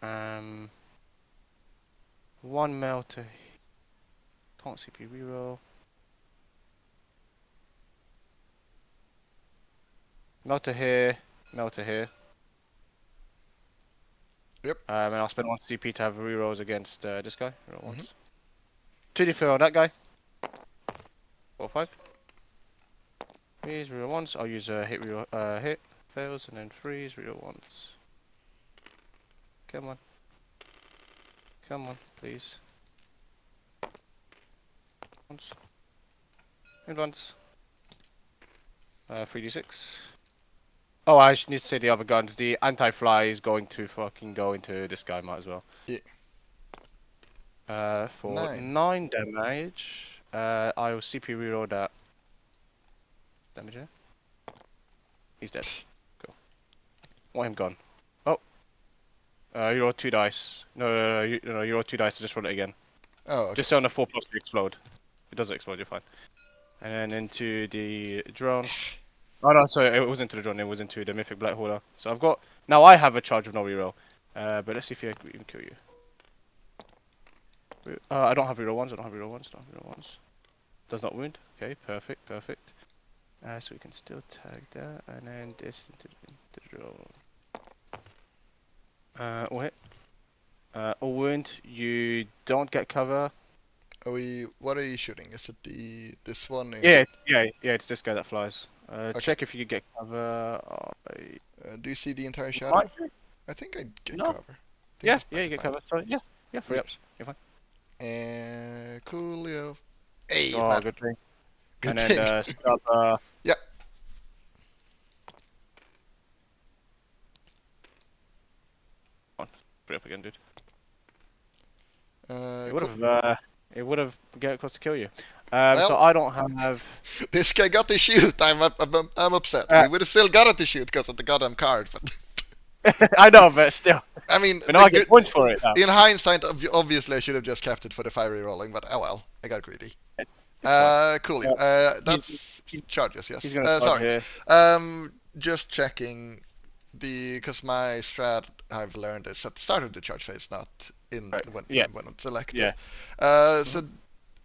1 melter. Can't CP reroll. Melter here, melter here. Yep. And I'll spend 1 CP to have rerolls against this guy. Reroll once. 2d4 on that guy. 4, 5. Freeze, reroll once. I'll use a hit reroll, hit. Fails, and then freeze, reroll once. Come on. Come on, please. Once. And once. 3d6. Oh, I need to say the other guns. The anti-fly is going to fucking go into this guy, might as well. Yeah. For 9 damage, I will CP reroll that. Damage here. He's dead. Cool. Want him gone. Oh. You roll 2 dice. No, you roll 2 dice to just roll it again. Oh, okay. Just on a 4+ to explode. It doesn't explode, you're fine. And then into the drone. Oh no, sorry, it wasn't into the drone, it was into the Myphitic Blight-hauler. So I've got... Now I have a charge of no reroll. But let's see if I can even kill you. I don't have reroll ones, Does not wound. Okay, perfect, perfect. So we can still tag that, and then this into the drone. Wait. All wound, you don't get cover. What are you shooting? Is it this one? Yeah, it's this guy that flies. Okay. Check if you get cover. Do you see the entire shadow? Might do. I think I get No. cover. Yeah, you get cover. Sorry, yeah, free Yeah. ups. You're fine. Coolio. Hey, Oh, man. good thing. Good And thing. then scrub. Yeah. Free up again, dude. Cool. It would have get across to kill you. Well, so I don't have. This guy got to shoot. I'm upset. We would have still got it to shoot because of the goddamn card. But I know, but still. I mean, But now I get points for it now. in hindsight, obviously I should have just kept it for the fiery rolling. But oh well, I got greedy. Cool. That's charges. Yes. He's gonna Sorry. Here. Just checking because my strat I've learned is at the start of the charge phase, not in when it's selected. Yeah. So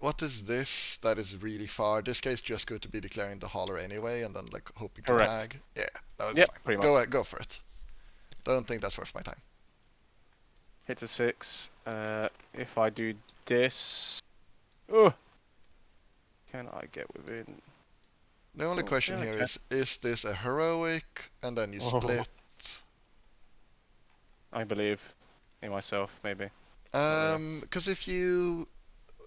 what is this that is really far? This guy's just going to be declaring the hauler anyway, and then like hoping to tag. Yeah, that's fine. Pretty much. Go for it. Don't think that's worth my time. Hit a 6. If I do this, oh, can I get within? The only question here is this a heroic, and then you split? I believe in myself, maybe. Because if you,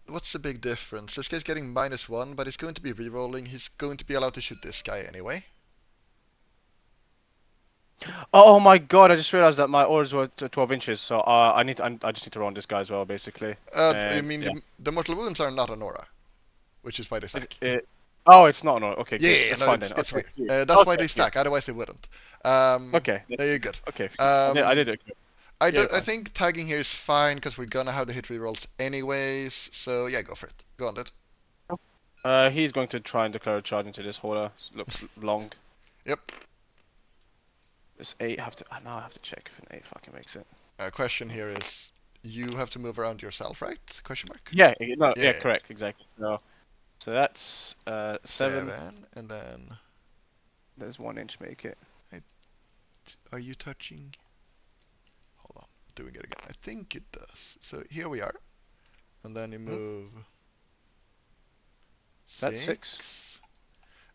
what's the big difference? This guy's getting -1, but he's going to be re-rolling. He's going to be allowed to shoot this guy anyway. Oh my god! I just realized that my orders were 12 inches, so I just need to roll on this guy as well, basically. I mean, the mortal wounds are not an aura, which is why they stack. Oh, it's not an aura. Okay, yeah, that's no, fine it's then. weird. That's why they stack. Otherwise, they wouldn't. Okay. There you go. Okay. I did it. I think tagging here is fine because we're gonna have the hit rerolls anyways. So yeah, go for it. Go on, dude. He's going to try and declare a charge into this hauler. Looks long. Yep. This 8 now I have to check if an 8 fucking makes it. Question here is, you have to move around yourself, right? Question mark. Yeah. No. Yeah. Correct. Exactly. So that's 7. And then there's 1 inch. Make it. Are you touching? Hold on, doing it again. I think it does. So here we are, and then you move. That's 6.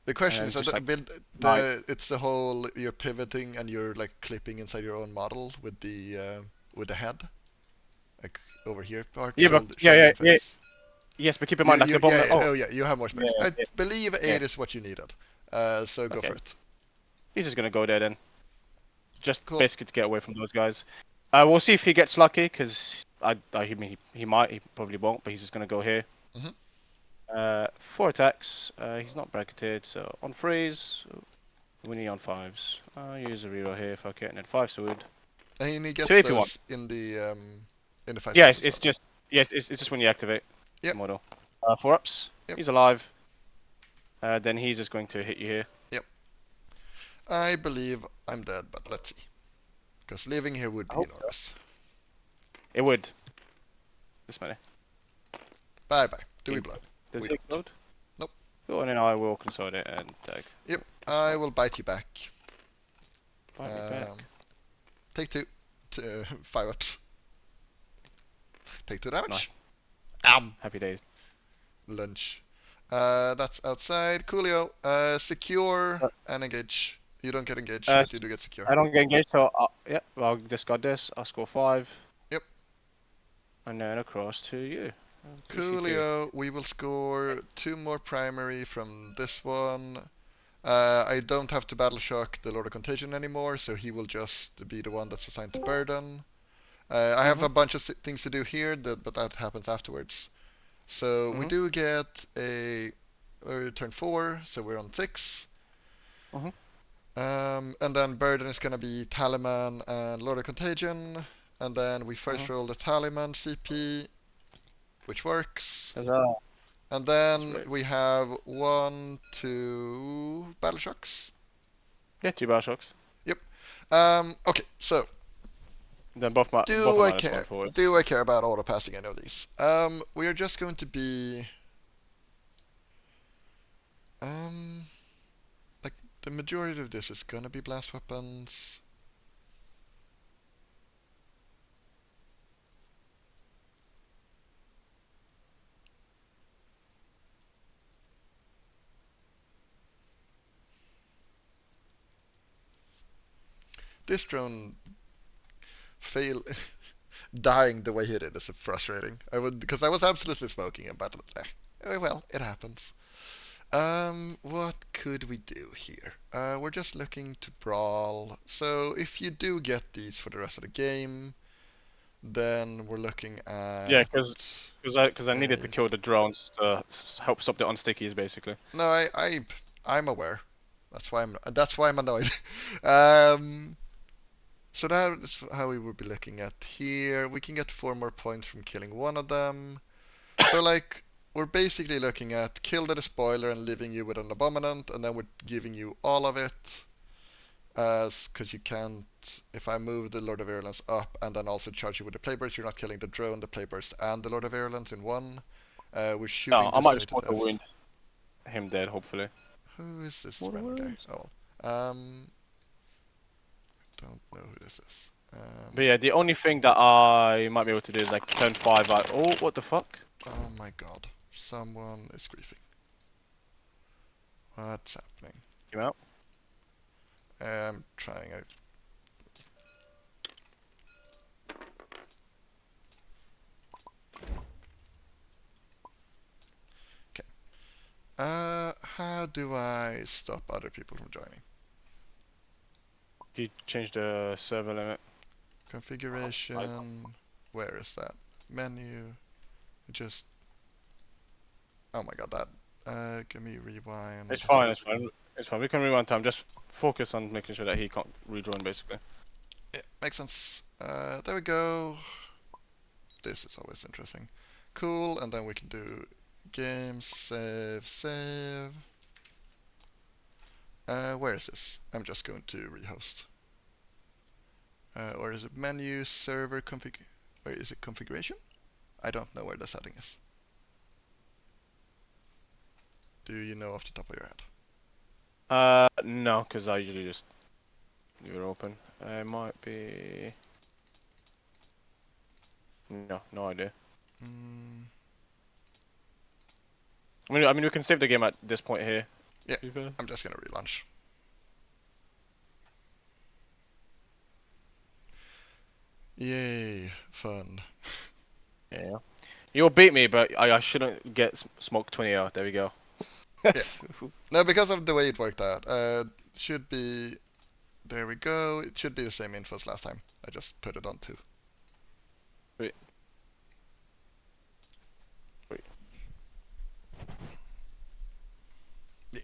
The question is, it's the whole you're pivoting and you're like clipping inside your own model with the head, like over here part. Yeah, yeah. Yes, but keep in mind that the bomb. You have more space. I believe 8 is what you needed. So go for it. He's just gonna go there then. Just basically to get away from those guys. We'll see if he gets lucky, because he might, he probably won't, but he's just gonna go here. 4 attacks. He's not bracketed, so on freeze, winning on 5s. I'll use a reroll here, fuck it, and then 5 wound. And he gets those in the 5. Yeah, it's just when you activate the model. 4 ups. Yep. He's alive. Then he's just going to hit you here. Yep. I believe I'm dead, but let's see. Because living here would be enormous. It would. This many. Bye. Do we blood? Does it explode? Nope. Cool, and then I will consolidate and tag. Yep. I will bite you back. Bite me back. Take 2. 5 ups. Take 2 damage. Nice. Happy days. Lunch. That's outside. Coolio. Secure and engage. You don't get engaged, but you do get secure. I don't get engaged, so I'll discard this. I'll score 5. Yep. And then across to you. Coolio. We will score 2 more primary from this one. I don't have to battle shock the Lord of Contagion anymore, so he will just be the one that's assigned to burden. I have a bunch of things to do here, but that happens afterwards. So we do get a turn 4, so we're on 6. And then burden is going to be Tallyman and Lord of Contagion. And then we first roll the Tallyman CP, which works. And then Right. we have 1, 2 battle shocks. Yeah, 2 battle shocks. Yep. Okay, so Then both are do I minus 1 care? forward. Do I care about auto passing any of these? We are just going to be like the majority of this is gonna be blast weapons. This drone fail dying the way he did is frustrating. Because I was absolutely smoking him, but well, it happens. What could we do here? We're just looking to brawl. So if you do get these for the rest of the game, then we're looking Yeah, at because I needed to a... kill the drones to help stop the unstickies, basically. No, I'm aware. That's why I'm annoyed. um, so that is how we would be looking at here. We can get 4 more points from killing one of them. So like we're basically looking at kill the spoiler and leaving you with an abominant, and then we're giving you all of it. Because you can't, if I move the Lord of Virulence up and then also charge you with the Plagueburst, you're not killing the drone, the Plagueburst, and the Lord of Virulence in one. We're shooting No, I this might guy just to want to death. wound him dead, hopefully. Who is this What random guy? was? Oh, don't know who this is. But yeah, the only thing that I might be able to do is like turn 5 out. Oh, what the fuck? Oh my god, someone is griefing. What's happening? Came out. I'm trying. Okay. How do I stop other people from joining? You changed the server limit. Configuration. Where is that? Menu. Just. Oh my god, that. Give me rewind. It's fine, it's fine. It's fine. We can rewind time. Just focus on making sure that he can't rejoin, basically. Yeah, makes sense. There we go. This is always interesting. Cool, and then we can do games, save. Where is this? I'm just going to rehost. Or is it menu, server, config? Where is it, configuration? I don't know where the setting is. Do you know off the top of your head? No, because I usually just leave it open. It might be. No, no idea. Mm, I mean, we can save the game at this point here. yeah, I'm just gonna relaunch. Yay, fun. Yeah. You'll beat me, but I shouldn't get smoke 20 out. There we go. Yeah. No, because of the way it worked out. Should be. There we go. It should be the same info as last time. I just put it on 2. Wait. Yeah.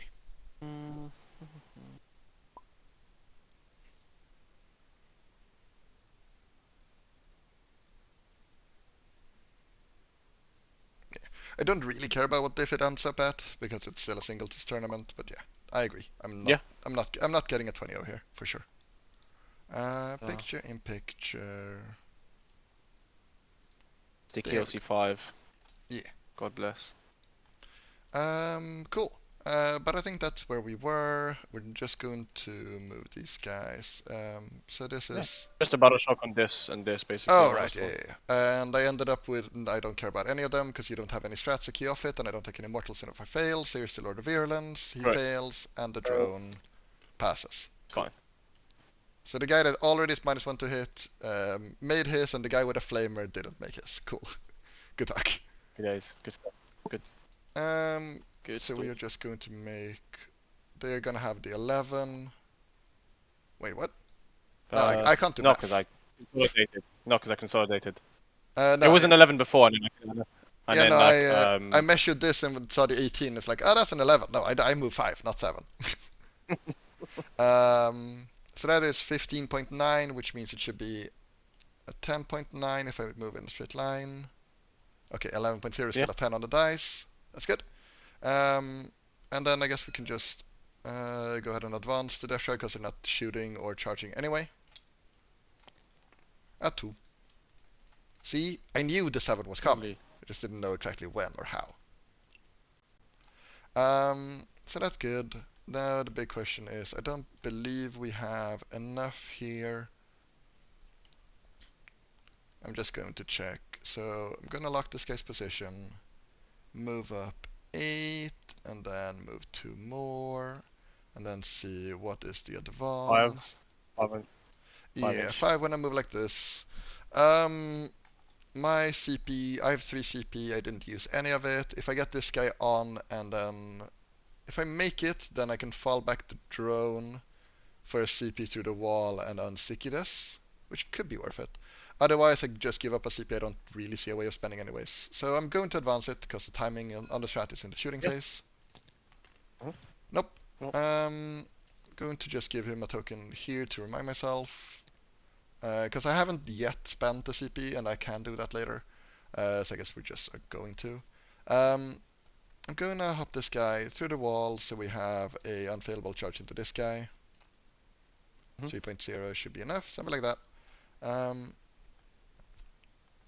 I don't really care about what diff it ends up at because it's still a singles tournament. But yeah, I agree. I'm not getting a 20-0 here for sure. Picture in picture. Sticky There OC5. Yeah. God bless. Cool. But I think that's where we were. We're just going to move these guys. So this is... Just a battle shock on this and this, basically. Oh, right, yeah. And I ended up with... I don't care about any of them, because you don't have any strats to key off it, and I don't take any mortals in if I fail. So here's the Lord of Virulence. He fails, and the drone passes. Cool. Fine. So the guy that already is -1 to hit made his, and the guy with a flamer didn't make his. Cool. Good luck. Good days. Good stuff. Good. Good So stuff. we are just going to make... They're going to have the 11. Wait, what? No, I can't do no, math. because I consolidated. No, because I consolidated. No, it was an 11 before, and then, I measured this and saw the 18. It's like, oh, that's an 11. No, I move 5, not 7. So that is 15.9, which means it should be a 10.9 if I would move in a straight line. Okay, 11.0 is still a 10 on the dice. That's good. And then I guess we can just go ahead and advance the Deathshroud because they're not shooting or charging anyway. At 2. See, I knew the 7 was coming. Lovely. I just didn't know exactly when or how. So that's good. Now the big question is, I don't believe we have enough here. I'm just going to check. So I'm going to lock this guy's position, move up 8, and then move 2 more, and then see what is the 5. advance. 5. Yeah, 5 when I move like this. My CP, I have 3 CP, I didn't use any of it. If I get this guy on, and then if I make it, then I can fall back the drone for a CP through the wall and unsticky this, which could be worth it. Otherwise, I just give up a CP I don't really see a way of spending anyways. So I'm going to advance it because the timing on the strat is in the shooting phase. Nope. Going to just give him a token here to remind myself. Because I haven't yet spent the CP and I can do that later. So I guess we're just going to. I'm going to hop this guy through the wall so we have a unfailable charge into this guy. 3.0 should be enough, something like that.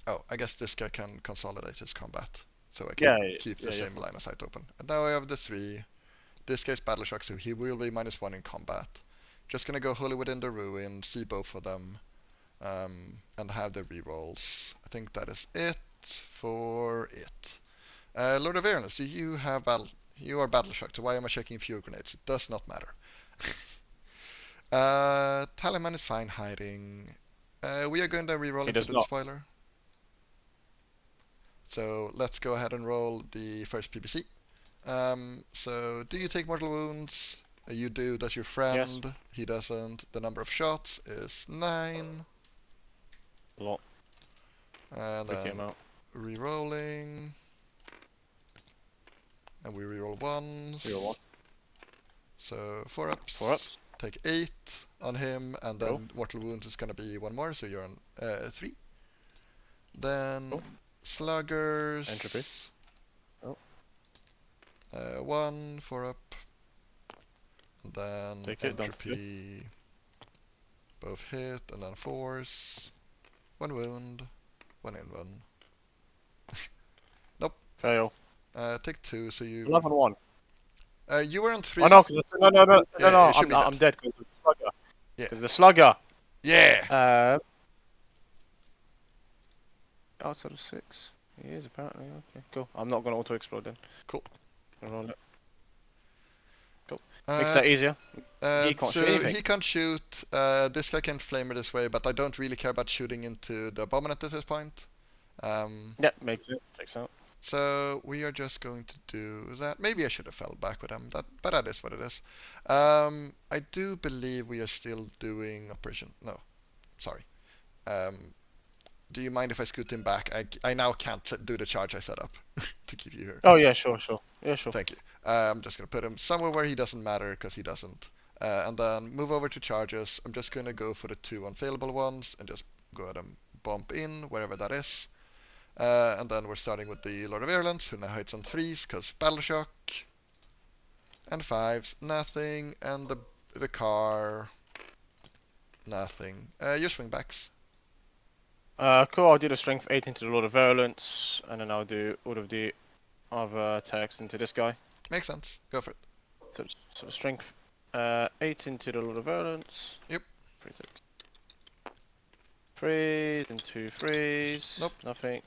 Oh, I guess this guy can consolidate his combat, so I can keep the same line of sight open. And now I have the 3. This guy's battle shock, so he will be -1 in combat. Just gonna go wholly within the ruin, see both of them, and have the rerolls. I think that is it for it. Lord of Virulence, do you have battle? You are battle shocked, so why am I checking fuel grenades? It does not matter. Tallyman is fine hiding. We are going to reroll into the spoiler. So let's go ahead and roll the first PBC. So do you take mortal wounds? You do. Does your friend? Yes. He doesn't. The number of shots is 9. A lot. And then re-rolling. And we re-roll 1s. Reroll 1. So 4 ups. 4 ups. Take 8 on him, and then mortal wounds is gonna be 1 more, so you're on 3. Then sluggers. Entropy. 1, 4 up. And then Take it, entropy. Both hit, and then force. 1 wound. 1 in 1. Nope. Fail. Take 2, so you. 11-1. You were on 3. Oh no, no, I'm dead because of the slugger. Yeah. Because the slugger. Yeah. Outside of 6. He is apparently. Okay, cool. I'm not gonna auto explode then. Cool. Roll it. Cool. Makes that easier. He can't shoot anything. He can't shoot. This guy can flamer this way, but I don't really care about shooting into the abominant at this point. Yeah, makes it. Checks out. So we are just going to do that. Maybe I should have fell back with him, but that is what it is. I do believe we are still doing operation. No, sorry. Do you mind if I scoot him back? I now can't do the charge I set up to keep you here. Oh yeah, sure. Yeah, sure. Thank you. I'm just gonna put him somewhere where he doesn't matter because he doesn't. And then move over to charges. I'm just gonna go for the 2 unfailable ones and just go ahead and bump in wherever that is. And then we're starting with the Lord of Virulence, who now hits on 3s because battle shock. And 5s, nothing. And the car, nothing. Your swingbacks. Cool. I'll do the strength 8 into the Lord of Virulence, and then I'll do all of the other attacks into this guy. Makes sense. Go for it. So the strength 8 into the Lord of Virulence. Yep. 3 into 3s. Nope. Nothing.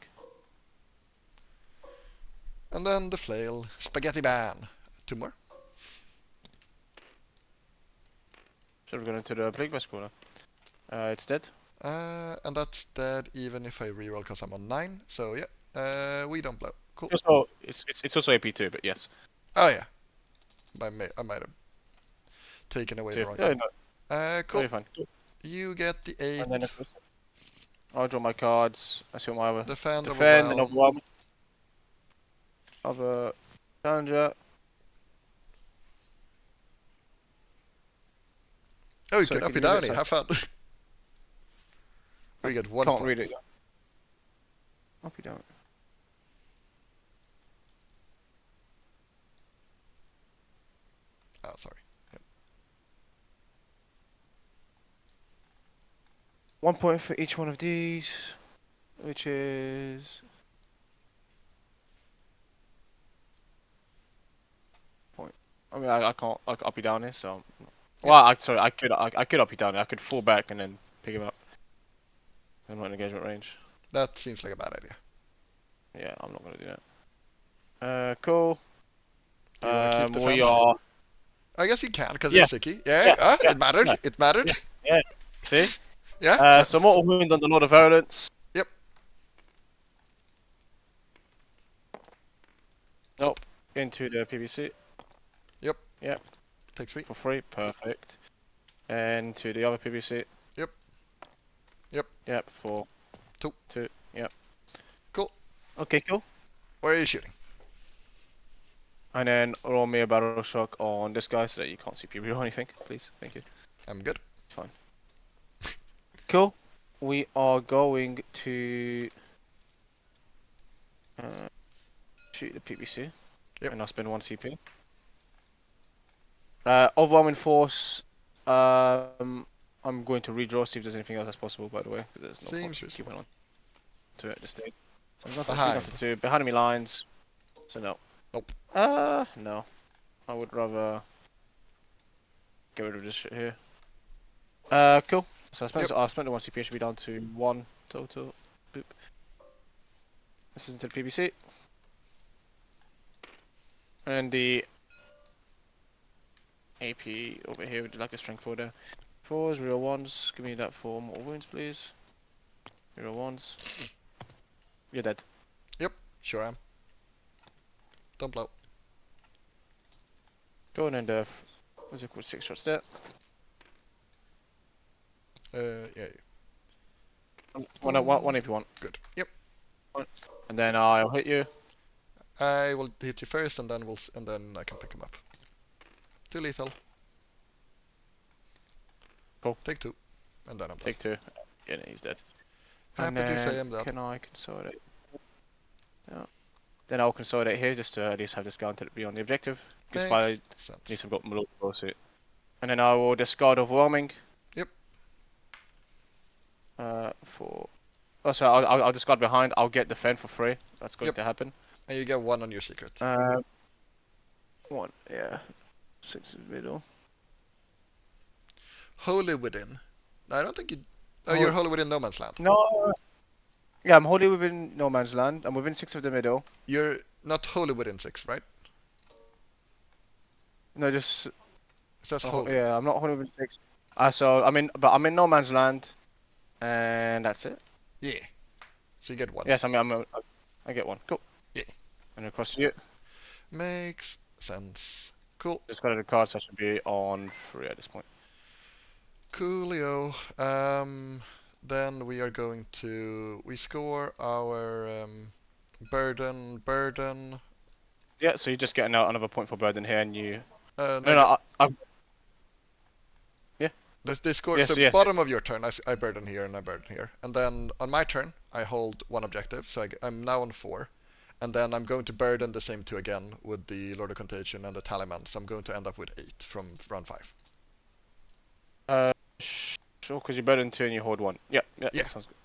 And then the flail. Spaghetti ban. 2 more. Should have gone into the Plagueburst Crawler. It's dead. And that's dead even if I reroll because I'm on 9. So yeah, we don't blow. Cool. It's also AP too, but yes. Oh yeah. I might have taken away the wrong thing. No. Cool. Fine. You get the 8. And then I'll draw my cards. I see what my other Defend and overwhelm. overwhelm. Other challenger. Oh, you can up and down. Have fun. We get 1 Can't point. read it. Up and down. Oh, sorry. Yep. 1 point for each one of these, which is... Point. I mean, I can't up you down here, so... Well, sorry, I could up you down here. I could fall back and then pick him up. I'm not in engagement range. That seems like a bad idea. Yeah, I'm not gonna do that. Cool. Do you want to keep the We fence? are... I guess you can, because Yeah. it's sticky. Yeah, Yeah, yeah, it mattered. yeah. It mattered. Yeah. See? Yeah. So mortal wound on the Lord of Virulence. Yep. Nope. Into the PVC. Yep. Yep. Takes 3. For free. Perfect. And to the other PVC. Yep. Yep. Yep. For 2. 2. Yep. Cool. Okay, cool. Where are you shooting? And then roll me a battle shock on this guy so that you can't see PV or anything, please. Thank you. I'm good. Fine. Cool. We are going to shoot the PVC. Yep. And I'll spend 1 CP. Overwhelming force. I'm going to redraw, see if there's anything else that's possible, by the way, because there's no Seems point keeping reasonable. on to it at this stage. So I'm not Behind. to 2. Behind me lines. So no. Nope. No. I would rather get rid of this shit here. Cool. So I spent the 1 CP, should be down to 1 total. Boop. This is into the PVC. And the AP over here, would you like a strength 4 there? 4s, real 1s. Give me that for mortal wounds, please. Real 1s. You're dead. Yep. Sure am. Don't blow. Go on and what's it called? 6 shots there. Yeah. One if you want. Good. Yep. And then I'll hit you. I will hit you first, and then I can pick him up. 2 lethal. Cool. Take 2, and then I'm done. Take 2. Yeah, no, he's dead. Happy to say I'm done. Can I consolidate? Yeah. Then I'll consolidate here just to at least have this guy to be on the objective. Because if I Makes sense. need some got more suit. And then I will discard overwhelming. Yep. For I'll discard behind. I'll get defend for free. That's going to happen. And you get 1 on your secret. 1, yeah. 6 in the middle. Wholly within. I don't think you. Oh, you're wholly within no man's land. No. Yeah, I'm wholly within no man's land. I'm within 6 of the middle. You're not wholly within 6, right? No, just. It says wholly. Yeah, I'm not wholly within 6. So I'm in no man's land, and that's it. Yeah. So you get 1. Yes, I get 1. Cool. Yeah. And across to you. Makes sense. Cool. Just got the cards. I should be on 3 at this point. Coolio. Then we are going to score our burden. Yeah, so you're just getting out another point for burden here, and you. No. Yeah. They score. Yes, so yes. bottom of your turn, I burden here and I burden here, and then on my turn I hold 1 objective, so I'm now on 4, and then I'm going to burden the same 2 again with the Lord of Contagion and the Tallyman, so I'm going to end up with 8 from round 5. Sure, because you burden 2 and you hold 1. Yeah. Yeah. That sounds good.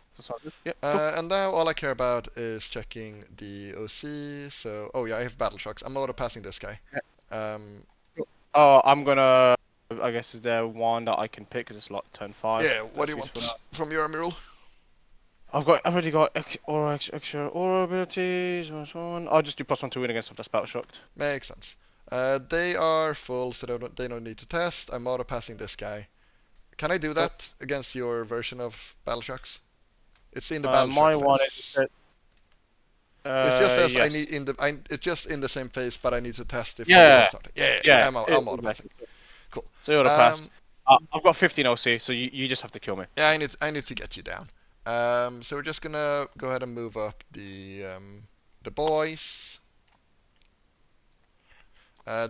Yeah. Cool. And now all I care about is checking the OC. So, oh yeah, I have battle shocks. I'm auto passing this guy. Yeah. I'm gonna. I guess is there one that I can pick because it's like turn 5. Yeah. What do you want from your army rule? I've already got extra aura abilities. I'll just do +1 to win against them that's battle shocked. Makes sense. They are full, so they don't need to test. I'm auto passing this guy. Can I do that against your version of battle shocks? It's in the battle my shock one phase. is It just says yes. I need it's just in the same phase, but I need to test if Yeah. I'm auto passing. Cool. So you're pass. I've got 15 OC, so you just have to kill me. Yeah, I need to get you down. So we're just gonna go ahead and move up the boys.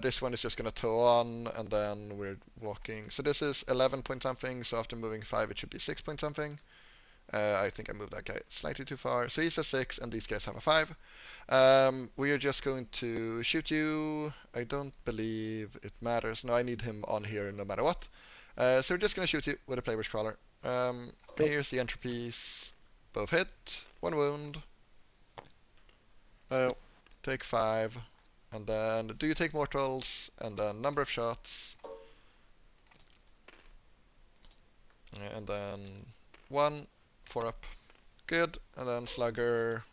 This one is just gonna tow on, and then we're walking. So this is 11 point something. So after moving 5, it should be 6 point something. I think I moved that guy slightly too far. So he's a 6, and these guys have a 5. We are just going to shoot you. I don't believe it matters. No, I need him on here no matter what. So we're just going to shoot you with a Plagueburst Crawler. Here's the entropies. Both hit. 1 wound. Oh. Take 5. And then do you take mortals? And then number of shots. And then 1. 4 up. Good. And then slugger.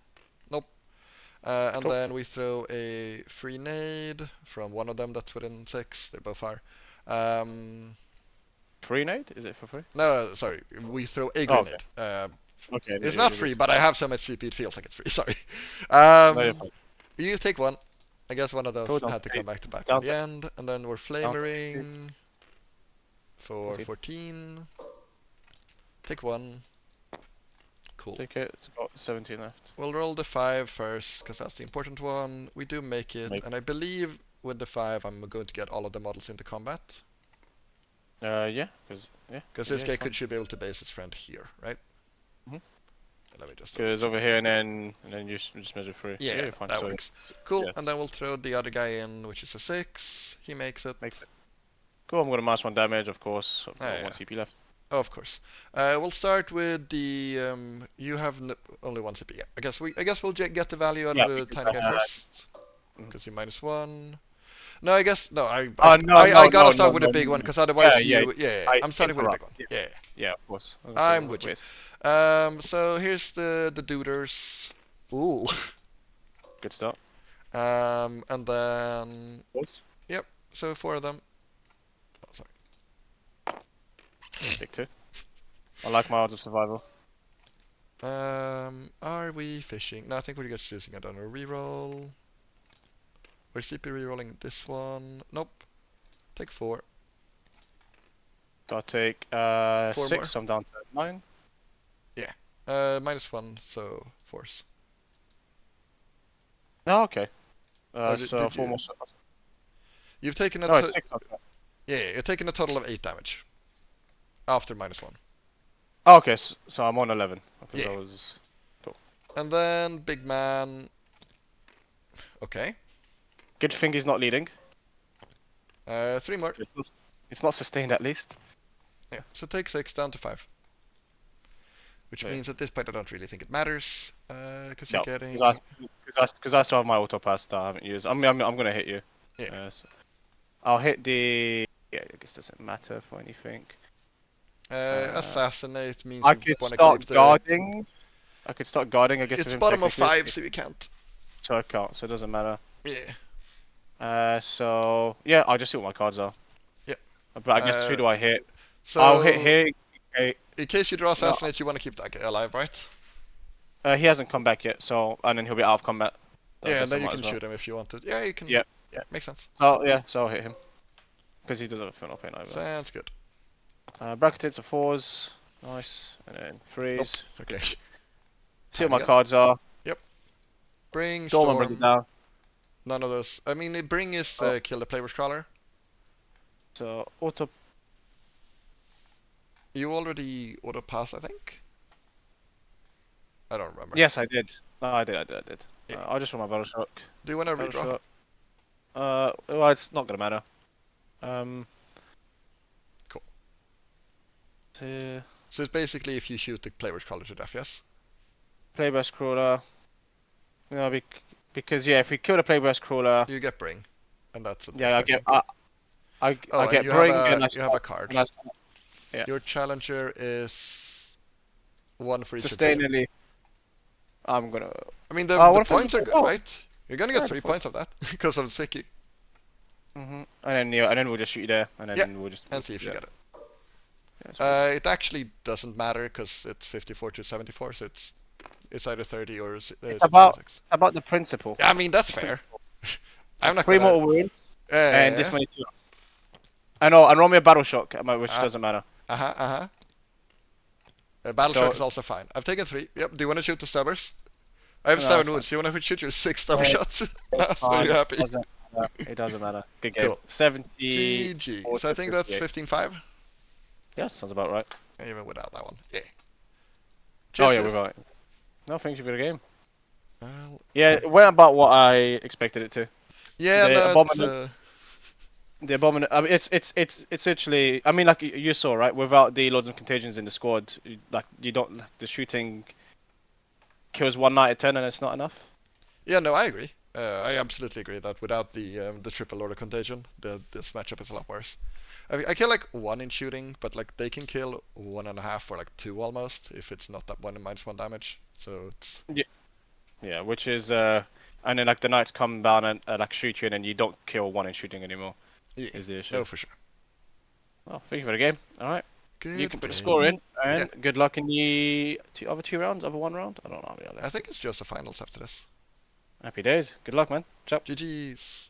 Nope. And Cool. then we throw a free nade from one of them that's within 6. They both are. Free nade? Is it for free? No, sorry. We throw a grenade. Okay. It's not free, but I have so much CP it feels like it's free. Sorry. No, you're fine. You take 1. I guess one of those Cool, had to come back to back down at the end. And then we're flamering for 14. 14. Take 1. Cool. Take it. It's got 17 left. We'll roll the 5 first, because that's the important one. We do make it, and I believe with the 5 I'm going to get all of the models into combat. Yeah, Because this guy should be able to base his friend here, right? Mhm. Let me just. Goes over here and then you just measure through. Yeah, you're fine. that So works. Cool, yeah. and then we'll throw the other guy in, which is a 6. He makes it. Makes it. Cool. I'm gonna -1 damage, of course. I've got yeah. 1 CP left. Oh, of course. We'll start with the. You have only 1 CP. Yeah. I guess we'll get the value out of the tiny guy first. Because you -1. No, I guess no. I gotta start with the big one because otherwise I'm starting with the big one. Yeah. Yeah, of course. I'm with you. So here's the duders. Ooh. Good start. And then yep. So 4 of them. Oh, sorry. Take 2. I like my odds of survival. Are we fishing? No, I think we're just using it on a reroll. We're CP rerolling this one. Nope. Take 4. So I'll take 4 6, more. so I'm down to 9. Yeah. -1, so force. Oh, okay. Did 4 you- more. You've taken a No, it's 6. Okay. yeah, you're taking a total of 8 damage. After -1. Oh, okay, so I'm on 11. Because Yeah. I was... And then big man. Okay. Good thing he's not leading. 3 more. It's not sustained at least. Yeah. So take 6 down to 5. Which means at this point I don't really think it matters. Because you're getting. Because I still have my auto pass that I haven't used. I'm gonna hit you. Yeah. So I'll hit the. Yeah, I guess it doesn't matter for anything. Assassinate means I you could want to start keep the. guarding. I could start guarding. I guess It's bottom of 5, so you can't. So I can't. So it doesn't matter. Yeah. So yeah, I'll just see what my cards are. Yeah. But I guess who do I hit? So I'll hit here. Okay. In case you draw assassinate, you want to keep that guy alive, right? He hasn't come back yet, so and then he'll be out of combat. So Yeah, and then you can shoot him if you want to. Yeah, you can. Yeah. Makes sense. Oh yeah, so I'll hit him. Because he doesn't have a fin or pain either. Sounds good. Bracketed to 4s. Nice. And then 3s. Nope. Okay. See what my cards are. Yep. Bring, Storm. Bring it down. None of those. I mean, bring is kill the Plagueburst Crawler. So, auto. You already auto pass, I think? I don't remember. Yes, I did. No, I did. Yeah. I'll just run my Battle Shock. Do you want to redraw? Well, it's not gonna matter. Cool. So it's basically if you shoot the Plagueburst Crawler to death, yes? Plagueburst Crawler. No, because yeah, if we kill the Plagueburst Crawler, you get bring, and that's it. Yeah, I get you bring, and you have a card. Yeah. Your challenger is 1 for each. Sustainably. I'm gonna. I mean, the points are good, right? You're gonna get 3 points of that because of Sicky. And then we'll just shoot you there, and then we'll just see if you get it. Yeah, it actually doesn't matter because it's 54 to 74, so it's either 30 or it's about the principle. Yeah, I mean that's fair. I'm not 3 mortal wounds and this many 2. I know, and roll me a Battle Shock, which doesn't matter. Battle Shock is also fine. I've taken 3. Yep. Do you want to shoot the stubbers? I have 7 wounds. Do you want to shoot your 6 stubber shots? So you're happy. It doesn't matter. Good game. Cool. 70. GG. So I think that's 15-5. Yeah, sounds about right. Even without that one. Yeah. Oh yeah, we're right. No, thank you for the game. Yeah, it went about what I expected it to. Yeah, The no, it's abominant, the abominant. I mean, it's literally. I mean, like you saw, right? Without the loads of contagions in the squad, like you don't. The shooting kills one knight a turn, and it's not enough. yeah, no, I agree. I absolutely agree that without the triple order contagion, this matchup is a lot worse. I kill like 1 in shooting, but like they can kill 1.5 or like 2 almost if it's not that 1 in -1 damage. So it's Yeah, which is and then like the knights come down and like shoot you, and then you don't kill one in shooting anymore. yeah, Is the issue? no, for sure. Well, thank you for the game. All right, you Good can put the game. score in, Yeah, and good luck in the other 2 rounds, other 1 round. I don't know how many are I left. think it's just the finals after this. Happy days. Good luck, man. Ciao. GG's.